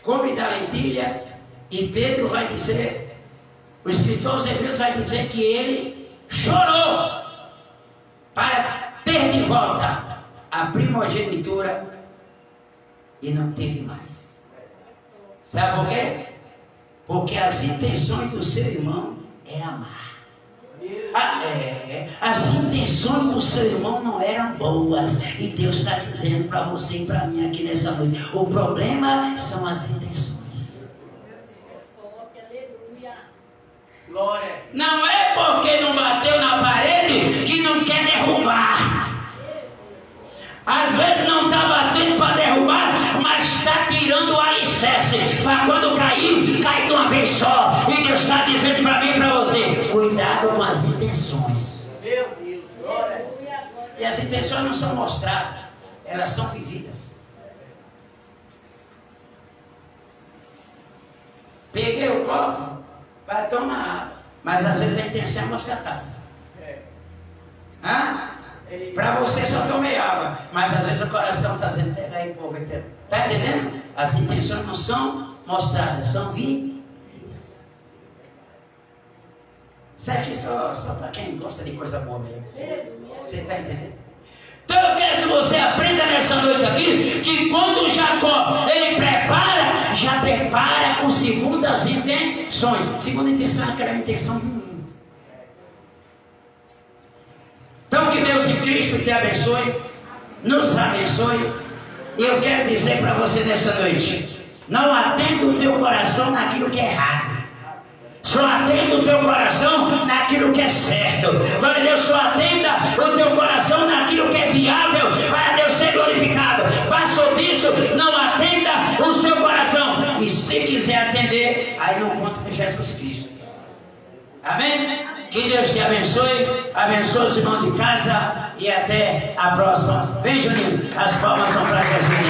come da lentilha, e Pedro vai dizer, o escritor aos Hebreus vai dizer que ele chorou para ter de volta a primogenitura e não teve mais. Sabe por quê? Porque as intenções do seu irmão eram amar. As intenções do seu irmão não eram boas. E Deus está dizendo para você e para mim aqui nessa noite: o problema são as intenções. Não é porque não bateu na parede que não quer derrubar. Às vezes não está batendo para derrubar, mas está tirando o alicerce para quando cair, cair de uma vez só. E Deus está dizendo para mim e para você: cuidado com as intenções. Meu Deus, glória. E as intenções não são mostradas, elas são vividas. Peguei o copo para tomar água, mas às vezes a intenção é mostrar a taça. Para você só tomei água, mas às vezes o coração está dizendo: pega aí, povo. Está entendendo? As intenções não são mostradas, são vividas. Isso aqui só para quem gosta de coisa boa mesmo. Você está entendendo? Então eu quero que você aprenda nessa noite aqui que quando Jacó ele prepara, já prepara com segundas intenções. Segunda intenção é aquela intenção ruim. Então que Deus em Cristo te abençoe, nos abençoe. E eu quero dizer para você nessa noite: não atenda o teu coração naquilo que é errado. Só atenda o teu coração naquilo que é certo. Glória a Deus, só atenda o teu coração naquilo que é viável para Deus ser glorificado. Passou disso, não atenda o seu coração. E se quiser atender, aí não conta com Jesus Cristo. Amém? Que Deus te abençoe os irmãos de casa e até a próxima. Vem, Juninho, as palmas são para Jesus.